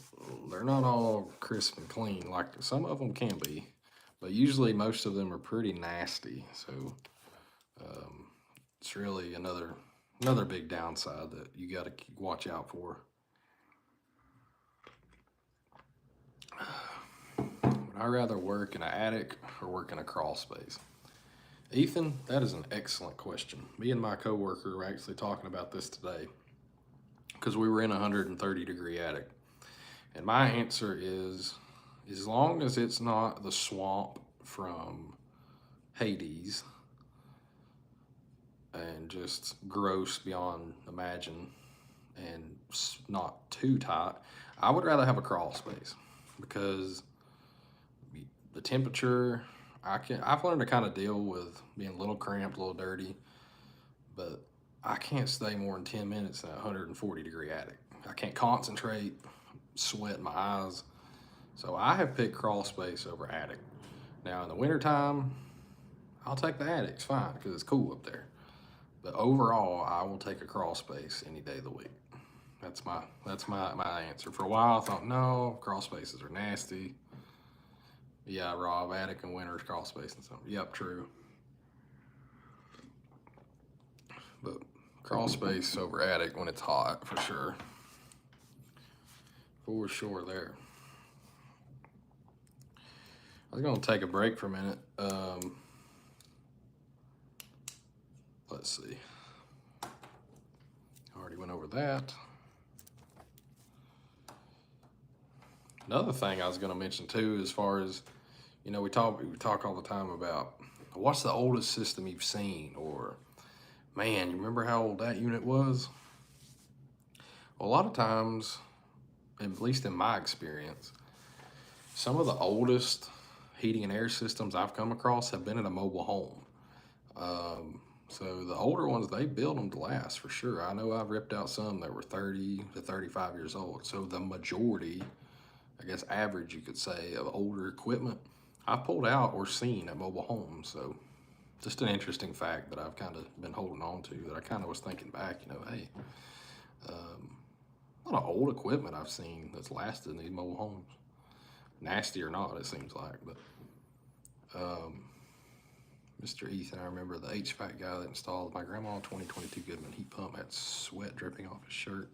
they're not all crisp and clean. Like, some of them can be, but usually most of them are pretty nasty. So it's really another big downside that you got to watch out for. Would I rather work in an attic or work in a crawl space? Ethan, that is an excellent question. Me and my coworker were actually talking about this today, because we were in a 130-degree attic. And my answer is, as long as it's not the swamp from Hades and just gross beyond imagine and not too tight, I would rather have a crawl space, because the temperature, I've learned to kind of deal with being a little cramped, a little dirty, but I can't stay more than 10 minutes in a 140-degree attic. I can't concentrate, sweat in my eyes. So I have picked crawl space over attic. Now in the wintertime, I'll take the attic, it's fine, because it's cool up there. But overall, I will take a crawl space any day of the week. That's my answer. For a while, I thought, no, crawl spaces are nasty. Yeah, Rob, attic and winter, crawl space and something. Yep, true. But crawl space over attic when it's hot, for sure. For sure there. was gonna take a break for a minute. Let's see. Already went over that. Another thing I was gonna mention too, as far as, you know, we talk all the time about what's the oldest system you've seen, or man, you remember how old that unit was? Well, a lot of times, at least in my experience, some of the oldest heating and air systems I've come across have been in a mobile home. So the older ones, they build them to last for sure. I know I've ripped out some that were 30 to 35 years old. So the majority, I guess average you could say, of older equipment I've pulled out or seen at mobile homes. So just an interesting fact that I've kind of been holding on to, that I kind of was thinking back, you know, hey, a lot of old equipment I've seen that's lasted in these mobile homes. Nasty or not, it seems like, but Mr. Ethan, I remember the HVAC guy that installed my grandma 2022 Goodman heat pump had sweat dripping off his shirt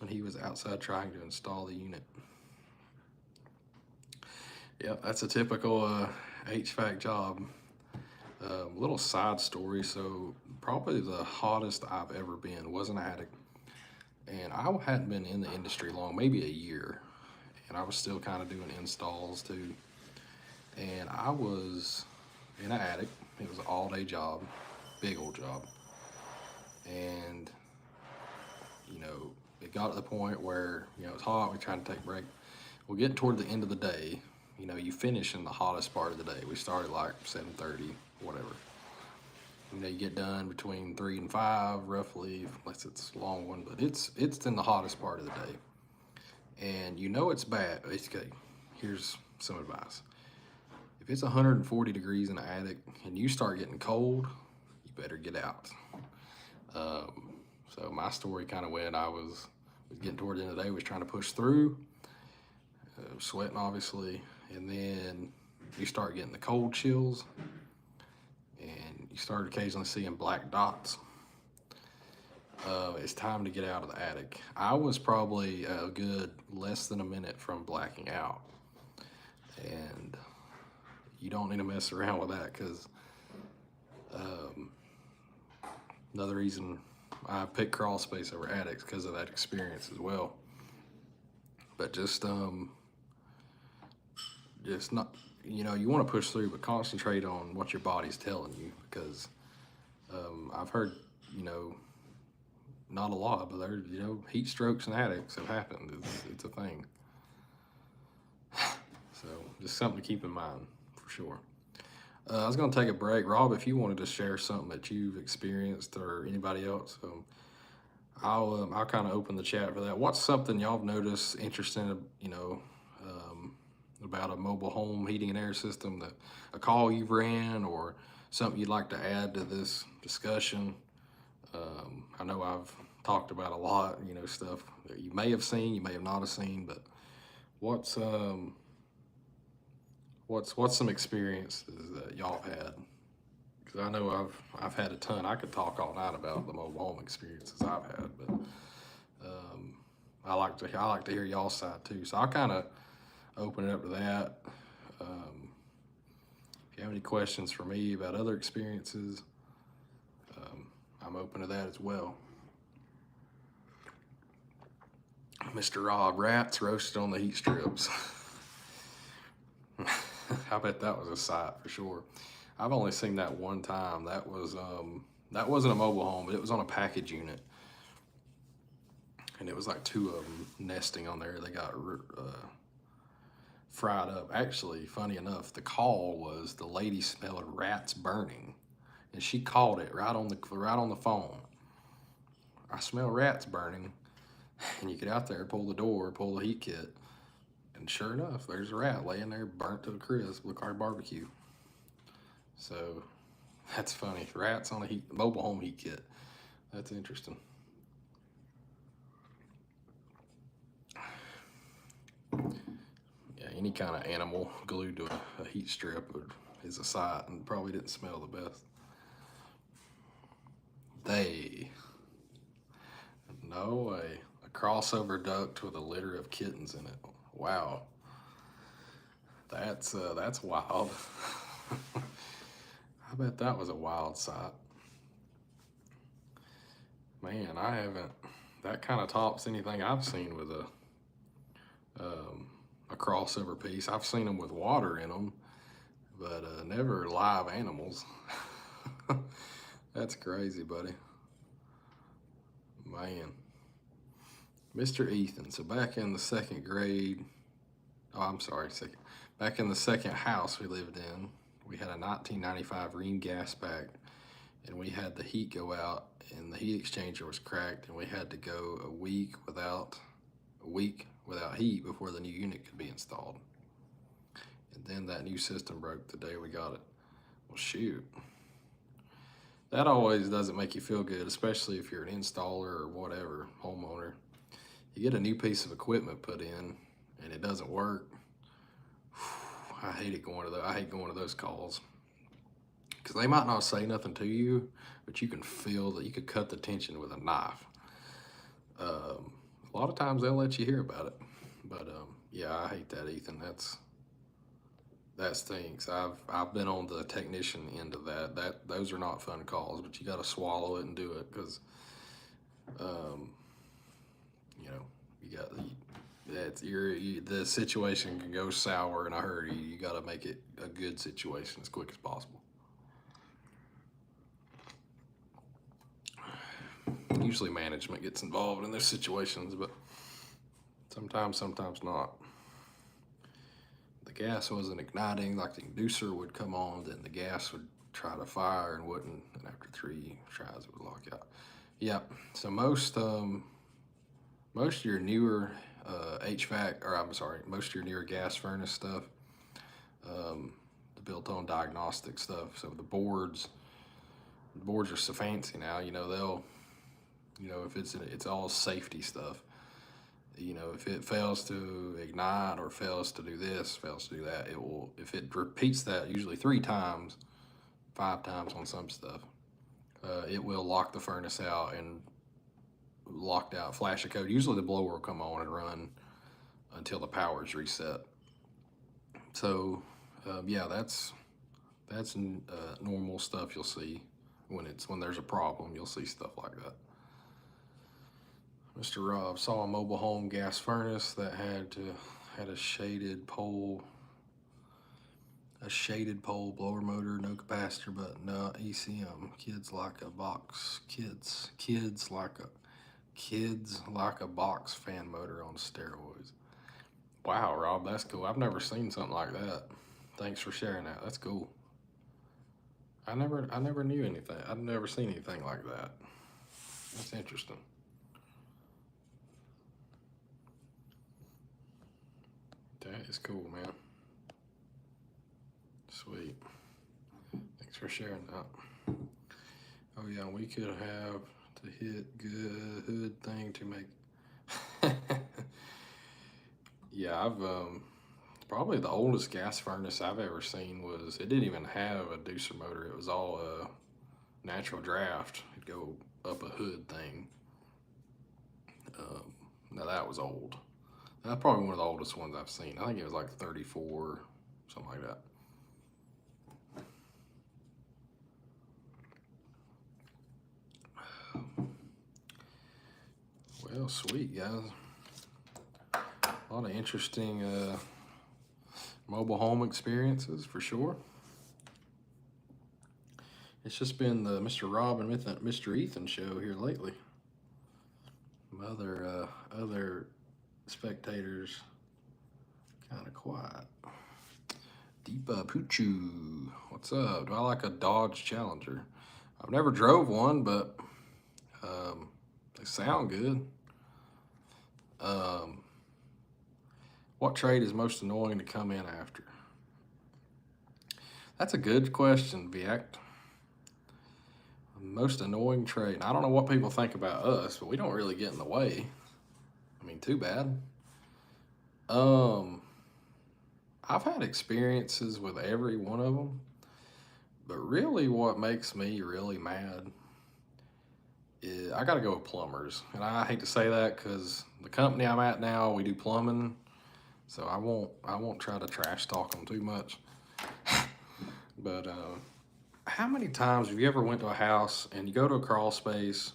when he was outside trying to install the unit. Yeah, that's a typical HVAC job. Little side story, so probably the hottest I've ever been was an attic. And I hadn't been in the industry long, maybe a year. And I was still kind of doing installs too. And I was in an attic. It was an all-day job, big old job. And, you know, it got to the point where, you know, it's hot, we're trying to take a break. We'll get toward the end of the day, you know, you finish in the hottest part of the day. We started like 7:30, whatever. You know, you get done between 3 and 5, roughly, unless it's a long one, but it's in the hottest part of the day. And you know it's bad. Okay, here's some advice. If it's 140 degrees in the attic and you start getting cold, you better get out. So my story kind of went, I was getting toward the end of the day, was trying to push through, sweating obviously, and then you start getting the cold chills, and you start occasionally seeing black dots. It's time to get out of the attic. I was probably a good less than a minute from blacking out. And you don't need to mess around with that, because another reason I picked crawl space over attics, because of that experience as well. But just not, you know, you want to push through, but concentrate on what your body's telling you, because I've heard, you know, not a lot, but there's, you know, heat strokes in attics have happened. It's a thing. So just something to keep in mind for sure. I was going to take a break. Rob, if you wanted to share something that you've experienced, or anybody else, I'll kind of open the chat for that. What's something y'all have noticed interesting, you know, about a mobile home heating and air system, that a call you've ran, or something you'd like to add to this discussion? I know I've talked about a lot, you know, stuff that you may have seen, you may have not have seen, but what's some experiences that y'all have had? Because I know I've had a ton. I could talk all night about the mobile home experiences I've had, but I like to hear y'all's side too. So I'll kind of open it up to that. If you have any questions for me about other experiences, I'm open to that as well. Mr. Rob, rats roasted on the heat strips. I bet that was a sight for sure. I've only seen that one time. That wasn't a mobile home, but it was on a package unit. And it was like 2 of them nesting on there. They got fried up. Actually, funny enough, the call was the lady smelled rats burning, and she called it right on the phone. I smell rats burning. And you get out there, pull the door, pull the heat kit, and sure enough, there's a rat laying there burnt to a crisp, look like barbecue. So that's funny. Rats on a mobile home heat kit. That's interesting. Yeah, any kind of animal glued to a heat strip is a sight, and probably didn't smell the best. No way. A crossover duct with a litter of kittens in it. Wow. That's wild. I bet that was a wild sight. Man, I haven't. That kind of tops anything I've seen with a crossover piece. I've seen them with water in them, but never live animals. That's crazy, buddy. Man. Mr. Ethan. So back in the second grade, oh, I'm sorry, second. Back in the second house we lived in, we had a 1995 Rheem gas pack, and we had the heat go out, and the heat exchanger was cracked, and we had to go a week without heat before the new unit could be installed. And then that new system broke the day we got it. Well, shoot. That always doesn't make you feel good, especially if you're an installer or whatever, homeowner. You get a new piece of equipment put in and it doesn't work. I hate going to those calls, because they might not say nothing to you, but you can feel that you could cut the tension with a knife. A lot of times they'll let you hear about it, but yeah, I hate that, Ethan. That stinks. I've been on the technician end of that. Those are not fun calls, but you got to swallow it and do it, because you know, the situation can go sour in a hurry. You got to make it a good situation as quick as possible. Usually management gets involved in those situations, but sometimes not. The gas wasn't igniting, like the inducer would come on, then the gas would try to fire and wouldn't, and after 3 tries it would lock out. Yep. So most of your newer most of your newer gas furnace stuff, the built-on diagnostic stuff. So the boards are so fancy now. If it's all safety stuff. If it fails to ignite or fails to do this, fails to do that, it will. If it repeats that usually 3 times, 5 times on some stuff, it will lock the furnace out, and locked out, flash a code. Usually the blower will come on and run until the power is reset. So yeah, that's normal stuff you'll see when there's a problem. You'll see stuff like that. Mr. Rob saw a mobile home gas furnace that had a shaded pole blower motor, no capacitor, but no ECM. Kids like a box fan motor on steroids. Wow, Rob, that's cool. I've never seen something like that. Thanks for sharing that. That's cool. I never knew anything. I've never seen anything like that. That's interesting. That is cool, man. Sweet. Thanks for sharing that. Oh yeah, we could have to hit good thing to make. Yeah, I've probably the oldest gas furnace I've ever seen it didn't even have a deucer motor. It was all natural draft. It'd go up a hood thing. Now that was old. That's probably one of the oldest ones I've seen. I think it was like 34, something like that. Well, sweet, guys. A lot of interesting mobile home experiences for sure. It's just been the Mr. Rob and Mr. Ethan show here lately. Other spectators kind of quiet. Deepa Poochu, what's up? Do I like a Dodge Challenger? I've never drove one, but they sound good. What trade is most annoying to come in after? That's a good question, Hvac. Most annoying trade. And I don't know what people think about us, but we don't really get in the way. I mean, too bad. I've had experiences with every one of them, but really what makes me really mad is I got to go with plumbers. And I hate to say that because the company I'm at now, we do plumbing. So I won't try to trash talk them too much. But how many times have you ever went to a house and you go to a crawl space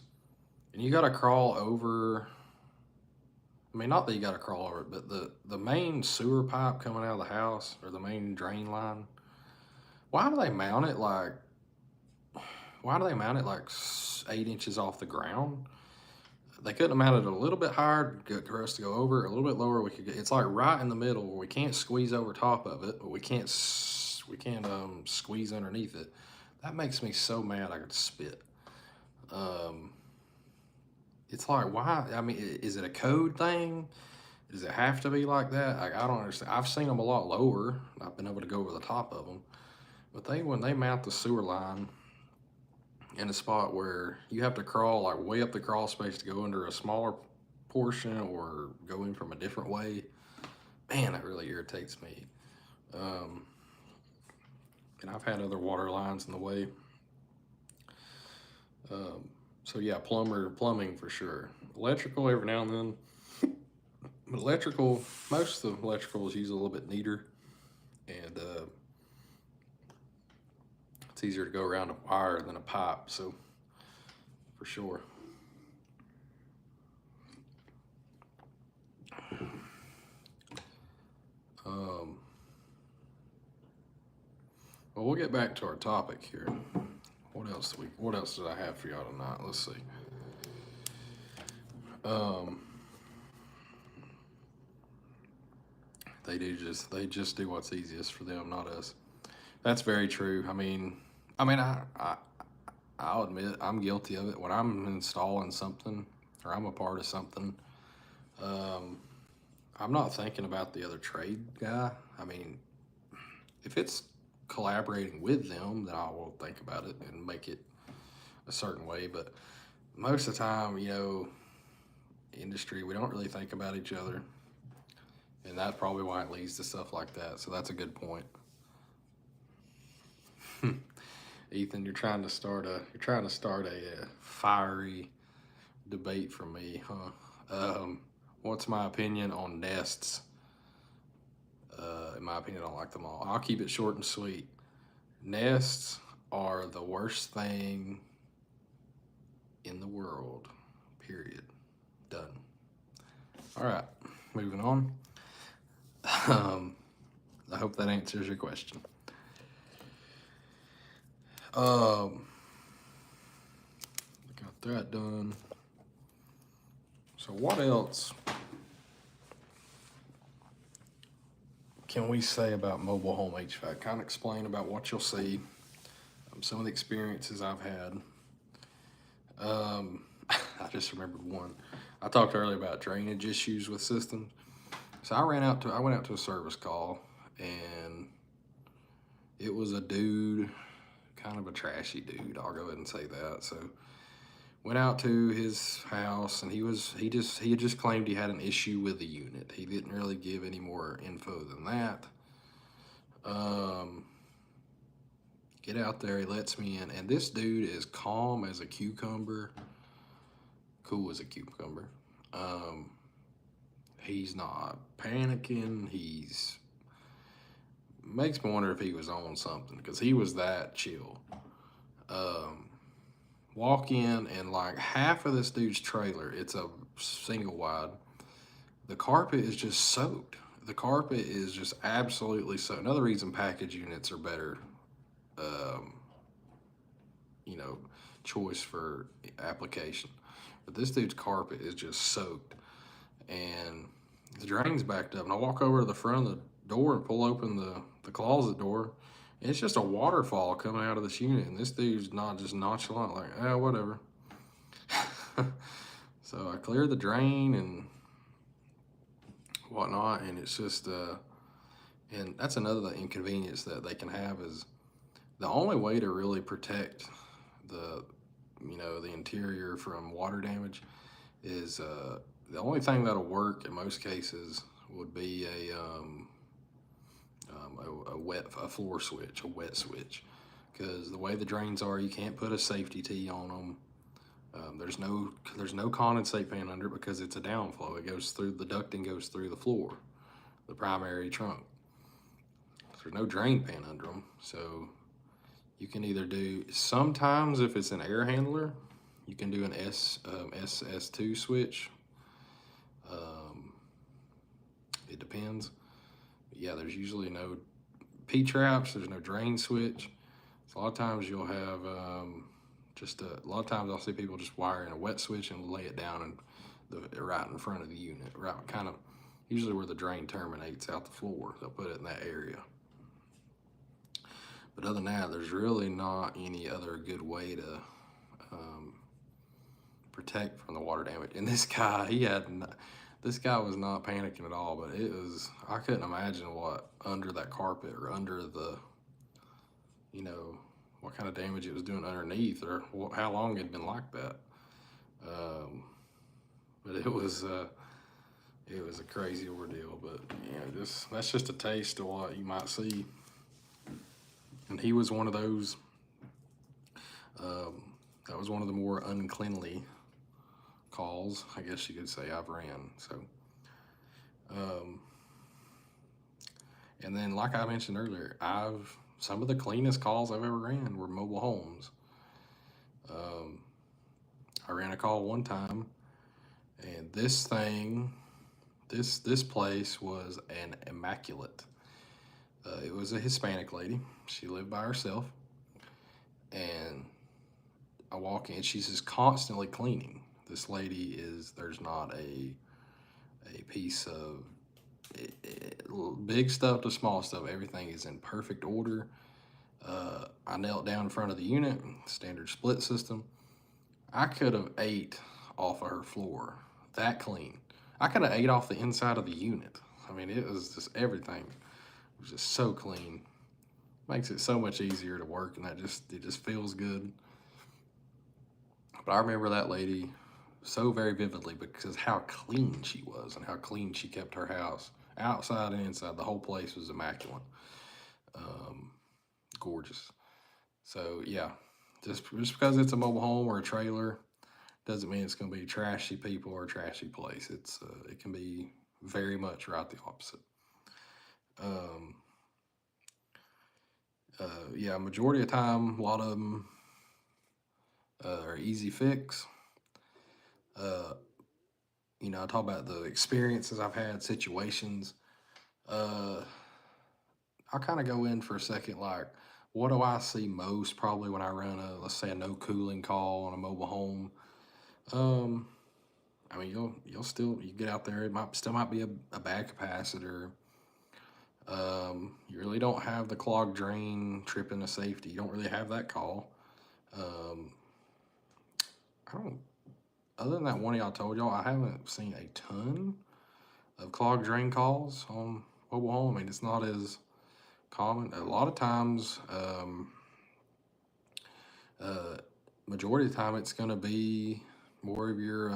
and you got to crawl over? I mean, not that you got to crawl over it, but the main sewer pipe coming out of the house or the main drain line. Why do they mount it like? Why do they mount it like 8 inches off the ground? They couldn't have mounted it a little bit higher for us to go over, a little bit lower. We could get. It's like right in the middle where we can't squeeze over top of it, but we can't squeeze underneath it. That makes me so mad I could spit. Um, it's like, why? I mean, is it a code thing? Does it have to be like that? I don't understand. I've seen them a lot lower. I've been able to go over the top of them, but when they mount the sewer line in a spot where you have to crawl like way up the crawl space to go under a smaller portion or go in from a different way, man, that really irritates me. And I've had other water lines in the way. So yeah, plumbing for sure. Electrical every now and then. But electrical, most of the electrical is usually a little bit neater, and it's easier to go around a wire than a pipe. So for sure. Well, we'll get back to our topic here. What else did I have for y'all tonight? Let's see. They just do what's easiest for them, not us. That's very true. I'll admit I'm guilty of it when I'm installing something or I'm a part of something. I'm not thinking about the other trade guy. I mean, if it's collaborating with them, then I will think about it and make it a certain way. But most of the time, industry, we don't really think about each other, and that's probably why it leads to stuff like that. So that's a good point. Ethan, you're trying to start a fiery debate from me, huh? What's my opinion on nests? In my opinion, I don't like them all. I'll keep it short and sweet. Nests are the worst thing in the world. Period. Done. All right, moving on. I hope that answers your question. Got that done. So what else can we say about mobile home HVAC? Kind of explain about what you'll see, some of the experiences I've had. I just remembered one. I talked earlier about drainage issues with systems. So I went out to a service call, and it was a dude, kind of a trashy dude. I'll go ahead and say that. So went out to his house, and he had just claimed he had an issue with the unit. He didn't really give any more info than that. Get out there, he lets me in, and this dude is calm as a cucumber, cool as a cucumber. He's not panicking. Makes me wonder if he was on something, because he was that chill. Walk in, and like half of this dude's trailer, it's a single wide, the carpet is just soaked. The carpet is just absolutely soaked. Another reason package units are better, choice for application. But this dude's carpet is just soaked, and the drain's backed up. And I walk over to the front of the door and pull open the closet door, and it's just a waterfall coming out of this unit, and this dude's not just nonchalant, like, whatever. So I clear the drain and whatnot, and it's just, and that's another inconvenience that they can have, is the only way to really protect the interior from water damage is, the only thing that'll work in most cases would be a floor switch, a wet switch, because the way the drains are, you can't put a safety tee on them. There's no condensate fan under it because it's a downflow. It goes through, the ducting goes through the floor. the primary trunk. There's no drain pan under them, so you can either do, sometimes if it's an air handler, you can do an SS2 switch. It depends. But yeah, there's usually no P-traps, there's no drain switch. So a lot of times you'll have a lot of times I'll see people just wire in a wet switch and lay it down right in front of the unit, right kind of usually where the drain terminates out the floor. They'll put it in that area. But other than that, there's really not any other good way to protect from the water damage. And this guy, this guy was not panicking at all, but I couldn't imagine what under that carpet or under the, what kind of damage it was doing underneath, or how long it had been like that. But it was a crazy ordeal. But that's just a taste of what you might see. And he was one of those. That was one of the more uncleanly calls, I guess you could say, I've ran. So, and then like I mentioned earlier, some of the cleanest calls I've ever ran were mobile homes. I ran a call one time, and this place was an immaculate. It was a Hispanic lady. She lived by herself, and I walk in, she's just constantly cleaning. This lady there's not a piece of big stuff to small stuff. Everything is in perfect order. I knelt down in front of the unit, standard split system. I could have ate off of her floor, that clean. I could have ate off the inside of the unit. I mean, it was just everything. It was just so clean. Makes it so much easier to work, and it just feels good. But I remember that lady so very vividly because how clean she was and how clean she kept her house, outside and inside. The whole place was immaculate, gorgeous. So yeah, just because it's a mobile home or a trailer doesn't mean it's going to be trashy people or a trashy place. It can be very much right the opposite. Yeah, majority of the time, a lot of them are easy fix. I talk about the experiences I've had, situations. I'll kind of go in for a second, like, what do I see most probably when I run let's say a no cooling call on a mobile home? I mean, you get out there, it might be a bad capacitor. You really don't have the clogged drain tripping the safety. You don't really have that call. Other than that one y'all told y'all, I haven't seen a ton of clogged drain calls on mobile home. I mean, it's not as common. A lot of times, majority of the time, it's going to be more of your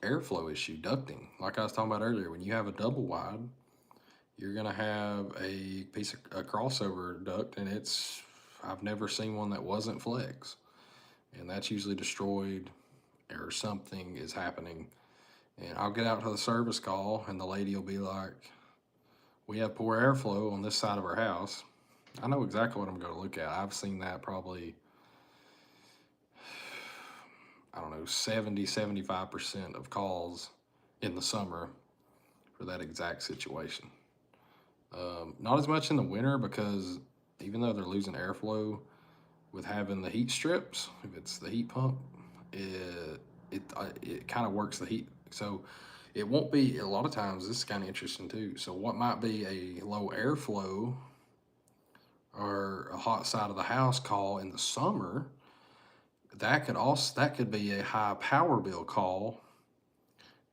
airflow issue, ducting. Like I was talking about earlier, when you have a double wide, you're going to have a crossover duct, and I've never seen one that wasn't flex. And that's usually destroyed or something is happening. And I'll get out to the service call, and the lady will be like, we have poor airflow on this side of our house. I know exactly what I'm going to look at. I've seen that probably, I don't know, 75% of calls in the summer for that exact situation. Not as much in the winter, because even though they're losing airflow with having the heat strips, if it's the heat pump, it kind of works the heat. So it won't be, a lot of times, this is kind of interesting too. So what might be a low airflow or a hot side of the house call in the summer, that could be a high power bill call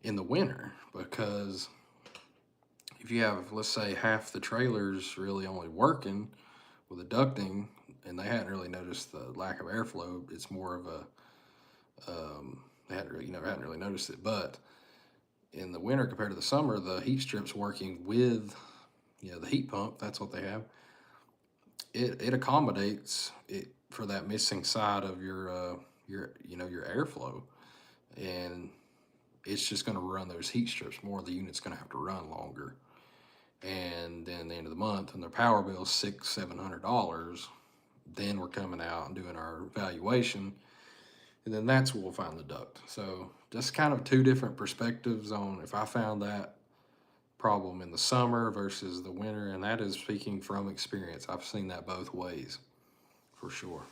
in the winter, because if you have, let's say, half the trailers really only working with the ducting, and they hadn't really noticed the lack of airflow, it's more of a they hadn't really noticed it. But in the winter compared to the summer, the heat strips working with the heat pump, that's what they have. It accommodates it for that missing side of your airflow, and it's just going to run those heat strips more. The unit's going to have to run longer. And then at the end of the month, and their power bill is $600-700, then we're coming out and doing our evaluation, and then that's where we'll find the duct. So just kind of two different perspectives on if I found that problem in the summer versus the winter, and that is speaking from experience. I've seen that both ways for sure.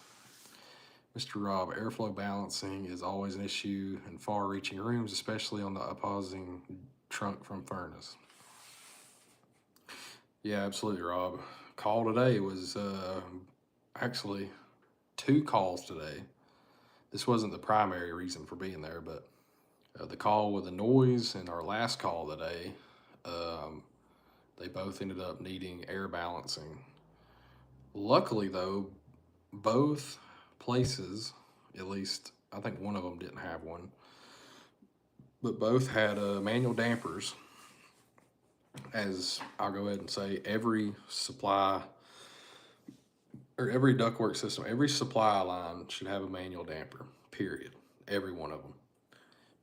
Mr. Rob, airflow balancing is always an issue in far-reaching rooms, especially on the opposing trunk from furnace. Yeah, absolutely, Rob. Call today was actually 2 calls today. This wasn't the primary reason for being there, but the call with the noise and our last call today, they both ended up needing air balancing. Luckily, though, both places, at least I think one of them didn't have one, but both had manual dampers. As I'll go ahead and say, every supply or every ductwork system, every supply line should have a manual damper, period. Every one of them.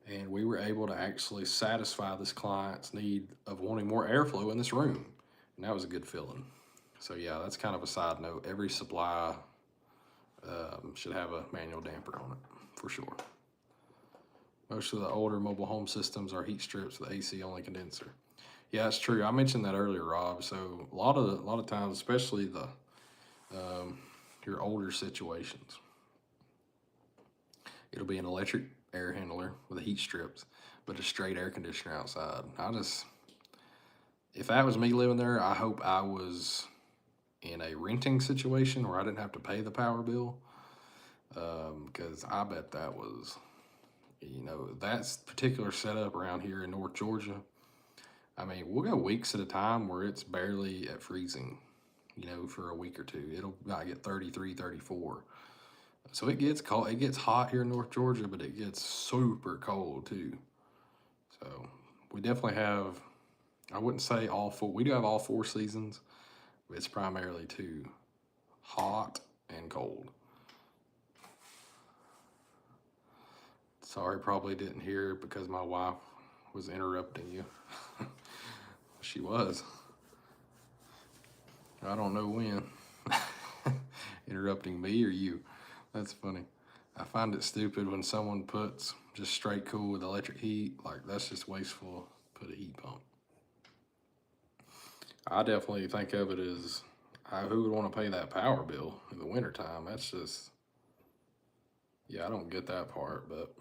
And we were able to actually satisfy this client's need of wanting more airflow in this room. And that was a good feeling. So yeah, that's kind of a side note. Every supply should have a manual damper on it, for sure. Most of the older mobile home systems are heat strips with AC only condenser. Yeah, that's true. I mentioned that earlier, Rob. So a lot of times, especially the your older situations, it'll be an electric air handler with the heat strips, but a straight air conditioner outside. If that was me living there, I hope I was in a renting situation where I didn't have to pay the power bill, because I bet that was, that particular setup around here in North Georgia. I mean, we'll go weeks at a time where it's barely at freezing, for a week or two. It'll not get 33, 34. So it gets cold. It gets hot here in North Georgia, but it gets super cold too. So we definitely have, I wouldn't say all 4. We do have all 4 seasons. But it's primarily 2, hot and cold. Sorry, probably didn't hear it because my wife was interrupting you. She was. I don't know when. Interrupting me or you. That's funny. I find it stupid when someone puts just straight cool with electric heat. Like, that's just wasteful. Put a heat pump. I definitely think of it as, who would want to pay that power bill in the wintertime? That's just, yeah, I don't get that part, but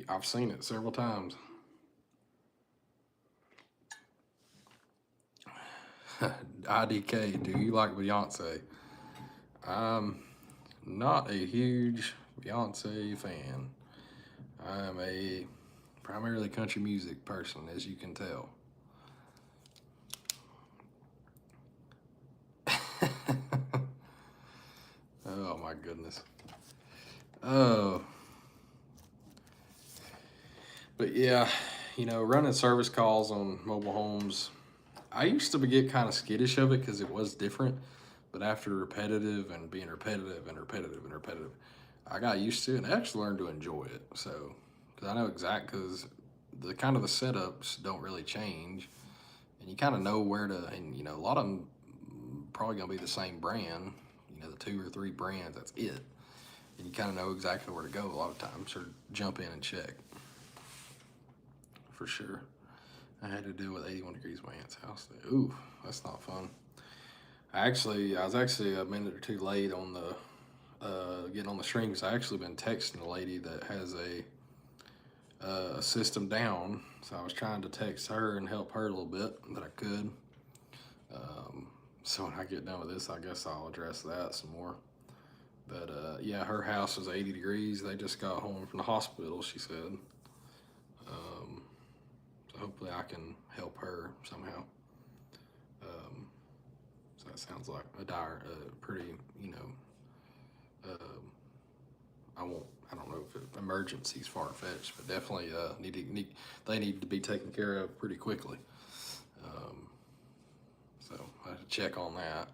I've seen it several times. IDK, do you like Beyonce? I'm not a huge Beyonce fan. I'm a primarily country music person, as you can tell. Oh my goodness. Oh. But yeah, running service calls on mobile homes, I used to get kind of skittish of it because it was different. But after repetitive and being repetitive and repetitive and repetitive, I got used to it and I actually learned to enjoy it. So, because I know because the setups don't really change, and you kind of know where to, and a lot of them probably gonna be the same brand, the 2 or 3 brands, that's it. And you kind of know exactly where to go a lot of times, or jump in and check. For sure. I had to deal with 81 degrees at my aunt's house. Ooh, that's not fun. I was actually a minute or 2 late on the getting on the stream, because I actually been texting a lady that has a system down. So I was trying to text her and help her a little bit that I could. So when I get done with this, I guess I'll address that some more. But yeah, her house was 80 degrees. They just got home from the hospital, she said. So hopefully I can help her somehow. So that sounds like a pretty, I don't know if emergency's far-fetched, but definitely they need to be taken care of pretty quickly. So I have to check on that.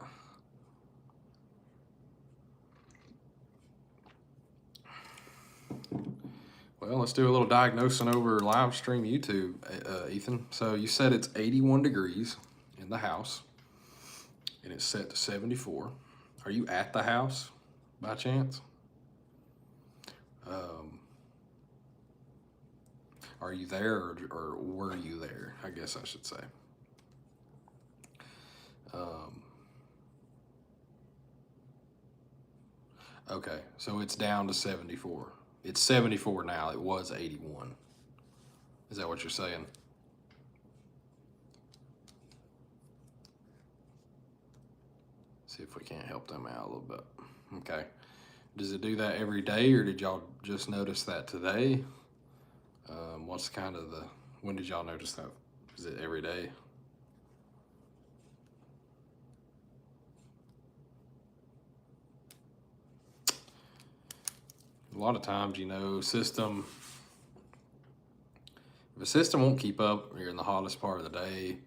Well, let's do a little diagnosing over live stream YouTube, Ethan. So you said it's 81 degrees in the house and it's set to 74. Are you at the house by chance? Are you there, or were you there? I guess I should say. Okay, so it's down to 74. It's 74 now. It was 81. Is that what you're saying? See if we can't help them out a little bit. Okay. Does it do that every day, or did y'all just notice that today? What's kind of when did y'all notice that? Is it every day? A lot of times, if a system won't keep up, you're in the hottest part of the day,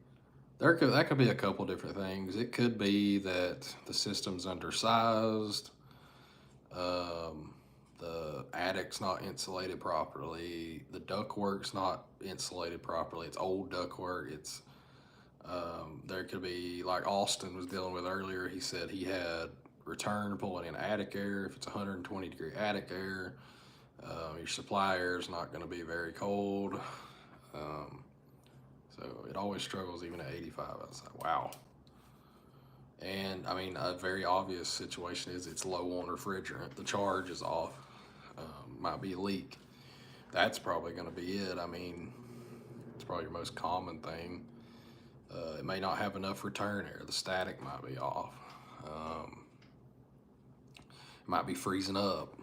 that could be a couple different things. It could be that the system's undersized, the attic's not insulated properly, the ductwork's not insulated properly, it's old ductwork. There could be, like Austin was dealing with earlier, he said he had return pulling in attic air. If it's 120 degree attic air, your supply air is not going to be very cold. So it always struggles even at 85 outside. Wow. And I mean, a very obvious situation is it's low on refrigerant. The charge is off. Might be a leak. That's probably going to be it. I mean, it's probably your most common thing. It may not have enough return air. The static might be off. It might be freezing up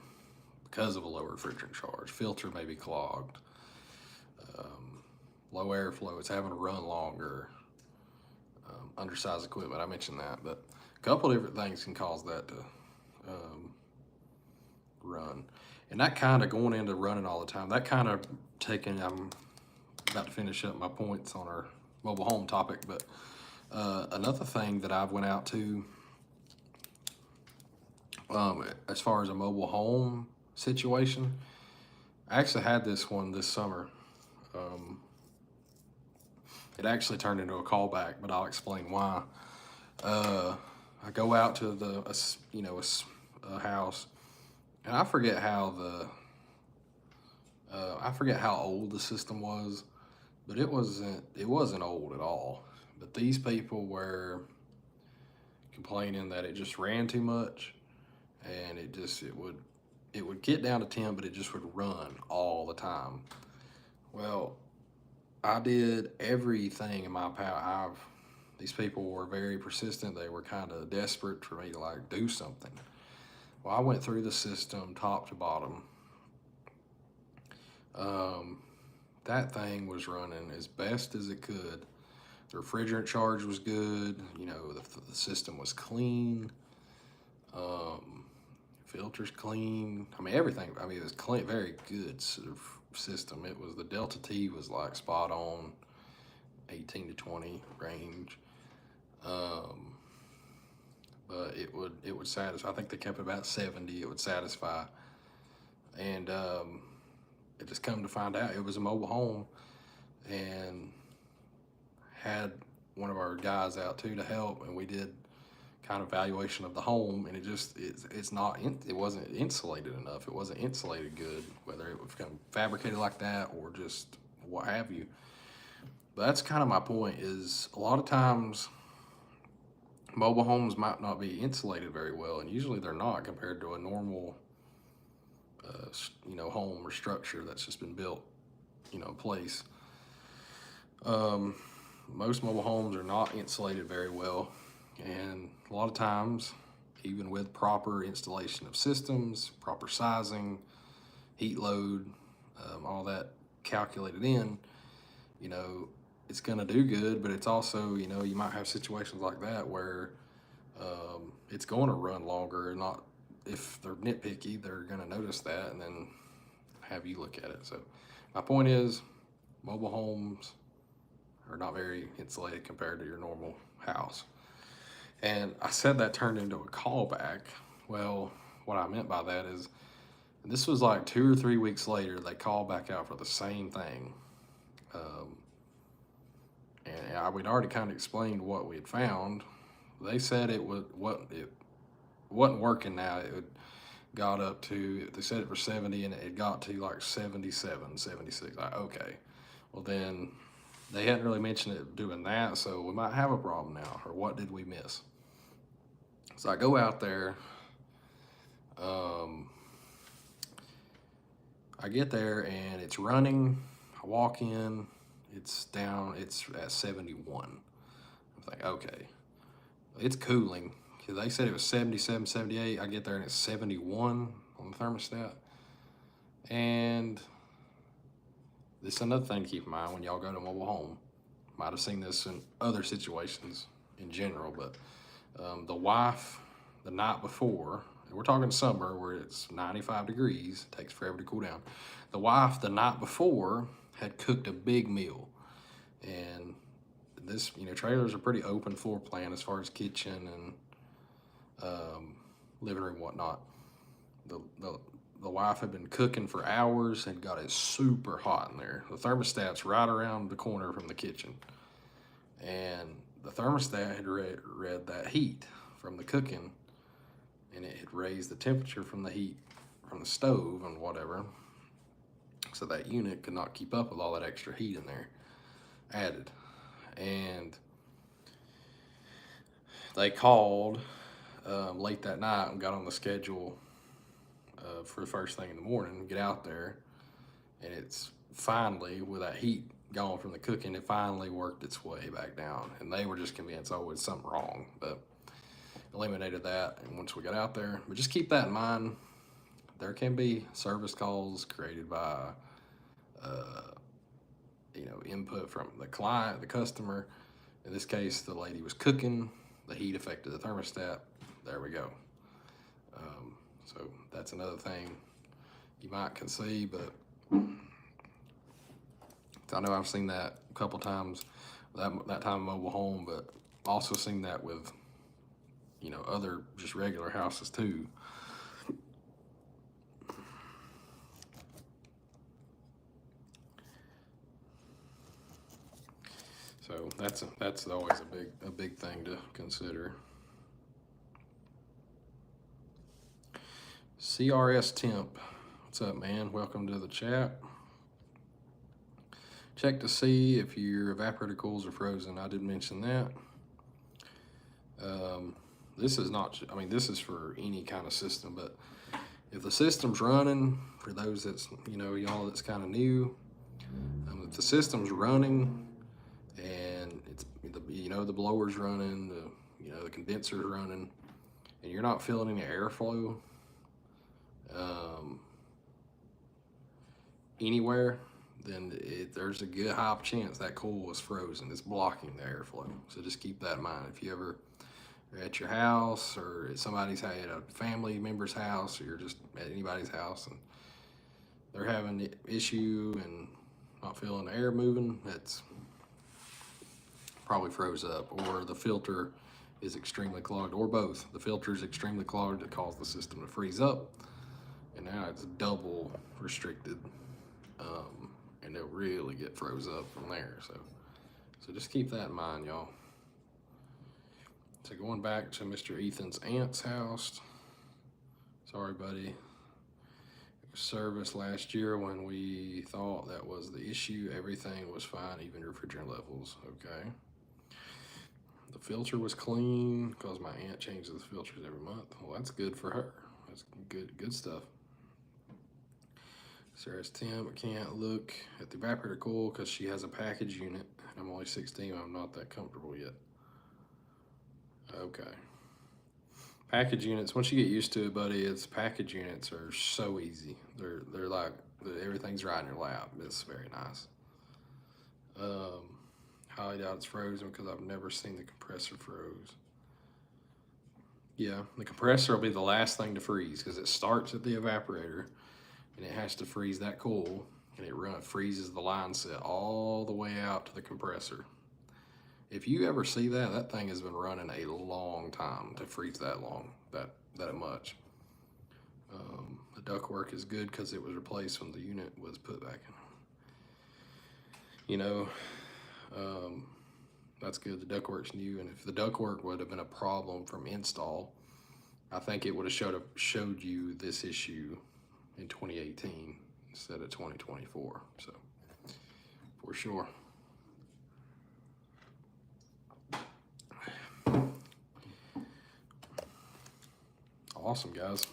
because of a low refrigerant charge. Filter may be clogged. Low airflow, it's having to run longer. Undersized equipment, I mentioned that, but a couple different things can cause that to run. And that kind of going into running all the time, that kind of I'm about to finish up my points on our mobile home topic, but another thing that I've went out to as far as a mobile home situation, I actually had this one this summer. It actually turned into a callback, but I'll explain why. I go out to a house, and I forget how old the system was, but it wasn't old at all. But these people were complaining that it just ran too much, and it would get down to 10, but it just would run all the time. Well, I did everything in my power. These people were very persistent. They were kind of desperate for me to like do something. Well, I went through the system top to bottom. That thing was running as best as it could. The refrigerant charge was good. The system was clean. Filters clean. I mean, everything. I mean, it was clean, very good system. It was, the Delta T was like spot on, 18 to 20 range. But it would satisfy. I think they kept it about 70. It would satisfy. And it just come to find out it was a mobile home, and had one of our guys out too to help, and we did kind of evaluation of the home, and it wasn't insulated enough. It wasn't insulated good, whether it was kind of fabricated like that or just what have you. But that's kind of my point, is a lot of times mobile homes might not be insulated very well, and usually they're not compared to a normal home or structure that's just been built in place. Most mobile homes are not insulated very well, and a lot of times, even with proper installation of systems, proper sizing, heat load, all that calculated in, it's going to do good. But it's also, you might have situations like that where it's going to run longer. Not, if they're nitpicky, they're going to notice that and then have you look at it. So my point is, mobile homes are not very insulated compared to your normal house. And I said that turned into a callback. Well, what I meant by that is And this was like 2 or 3 weeks later. They called back out for the same thing. Um, and we'd already kind of explained what we had found. They said it wasn't working now. It got up to, they said it was 70 and it got to like 77, 76. Like, okay, well then they hadn't really mentioned it doing that, so we might have a problem now, or what did we miss? So I go out there, I get there and it's running. I walk in, it's down, it's at 71. I'm like, okay, it's cooling. They said it was 77, 78. I get there and it's 71 on the thermostat. And this is another thing to keep in mind when y'all go to a mobile home. Might have seen this in other situations in general, but the wife the night before, and we're talking summer where it's 95 degrees, it takes forever to cool down. The wife the night before had cooked a big meal. And this, trailers are pretty open floor plan as far as kitchen and living room, whatnot. The wife had been cooking for hours and got it super hot in there. The thermostat's right around the corner from the kitchen. And the thermostat had read that heat from the cooking, and it had raised the temperature from the heat from the stove and whatever. So that unit could not keep up with all that extra heat in there added. And they called late that night and got on the schedule for the first thing in the morning, get out there, and it's finally, with that heat gone from the cooking, it finally worked its way back down. And they were just convinced, oh, it's something wrong, but eliminated that. And once we got out there, but just keep that in mind, there can be service calls created by input from the client, the customer. In this case, the lady was cooking, the heat affected the thermostat. There we go. So that's another thing you might can see, but I know I've seen that a couple times, that time in mobile home, but also seen that with, other just regular houses too. So that's always a big thing to consider. CRS Temp, what's up, man? Welcome to the chat. Check to see if your evaporator coils are frozen. I did mention that. This is not, this is for any kind of system, but if the system's running, for those that's, y'all that's kind of new, if the system's running and it's, the blower's running, the condenser's running, and you're not feeling any airflow anywhere, then there's a good high chance that coil is frozen. It's blocking the airflow. So just keep that in mind. If you ever are at your house or at somebody's at a family member's house, or you're just at anybody's house and they're having the issue and not feeling the air moving, that's probably froze up, or the filter is extremely clogged, or both. The filter is extremely clogged to cause the system to freeze up, and now it's double restricted, and it'll really get froze up from there. So just keep that in mind, y'all. So going back to Mr. Ethan's aunt's house, sorry, buddy. It was serviced last year when we thought that was the issue. Everything was fine, even refrigerant levels. Okay. The filter was clean because my aunt changes the filters every month. Well, that's good for her. That's good stuff. Sarah's Tim, I can't look at the evaporator coil because she has a package unit. I'm only 16. I'm not that comfortable yet. Okay. Package units, once you get used to it, buddy, package units are so easy. They're like, everything's right in your lap. It's very nice. Highly doubt it's frozen because I've never seen the compressor froze. Yeah, the compressor will be the last thing to freeze because it starts at the evaporator and it has to freeze that coil, and it freezes the line set all the way out to the compressor. If you ever see that thing has been running a long time to freeze that long, that much. The ductwork is good because it was replaced when the unit was put back in. You know, that's good. The ductwork's new, and if the ductwork would have been a problem from install, I think it would have showed you this issue in 2018 instead of 2024. So, for sure. Awesome, guys.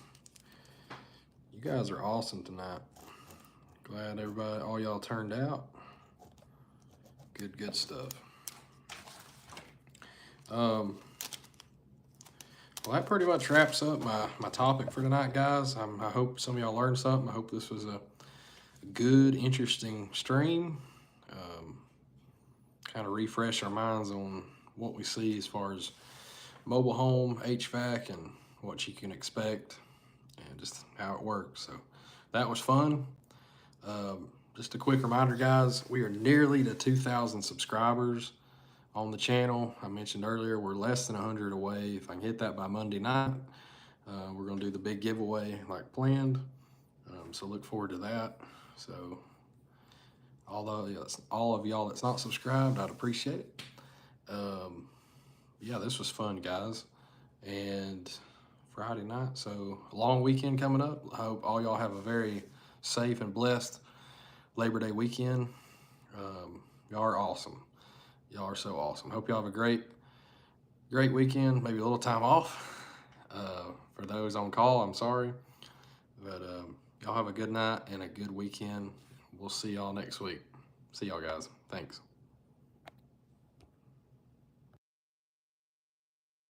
You guys are awesome tonight. Glad everybody, all y'all turned out. Good stuff. Well, that pretty much wraps up my topic for tonight, guys. I hope some of y'all learned something. I hope this was a good, interesting stream. Kind of refresh our minds on what we see as far as mobile home, HVAC, and what you can expect, and just how it works. So that was fun. Just a quick reminder, guys, we are nearly to 2,000 subscribers on the channel. I mentioned earlier, we're less than 100 away. If I can hit that by Monday night, we're going to do the big giveaway like planned. So look forward to that. So all of y'all that's not subscribed, I'd appreciate it. Yeah, this was fun, guys. And Friday night, so a long weekend coming up. I hope all y'all have a very safe and blessed Labor Day weekend. Y'all are awesome. Y'all are so awesome. Hope y'all have a great weekend. Maybe a little time off. For those on call, I'm sorry. But y'all have a good night and a good weekend. We'll see y'all next week. See y'all, guys. Thanks.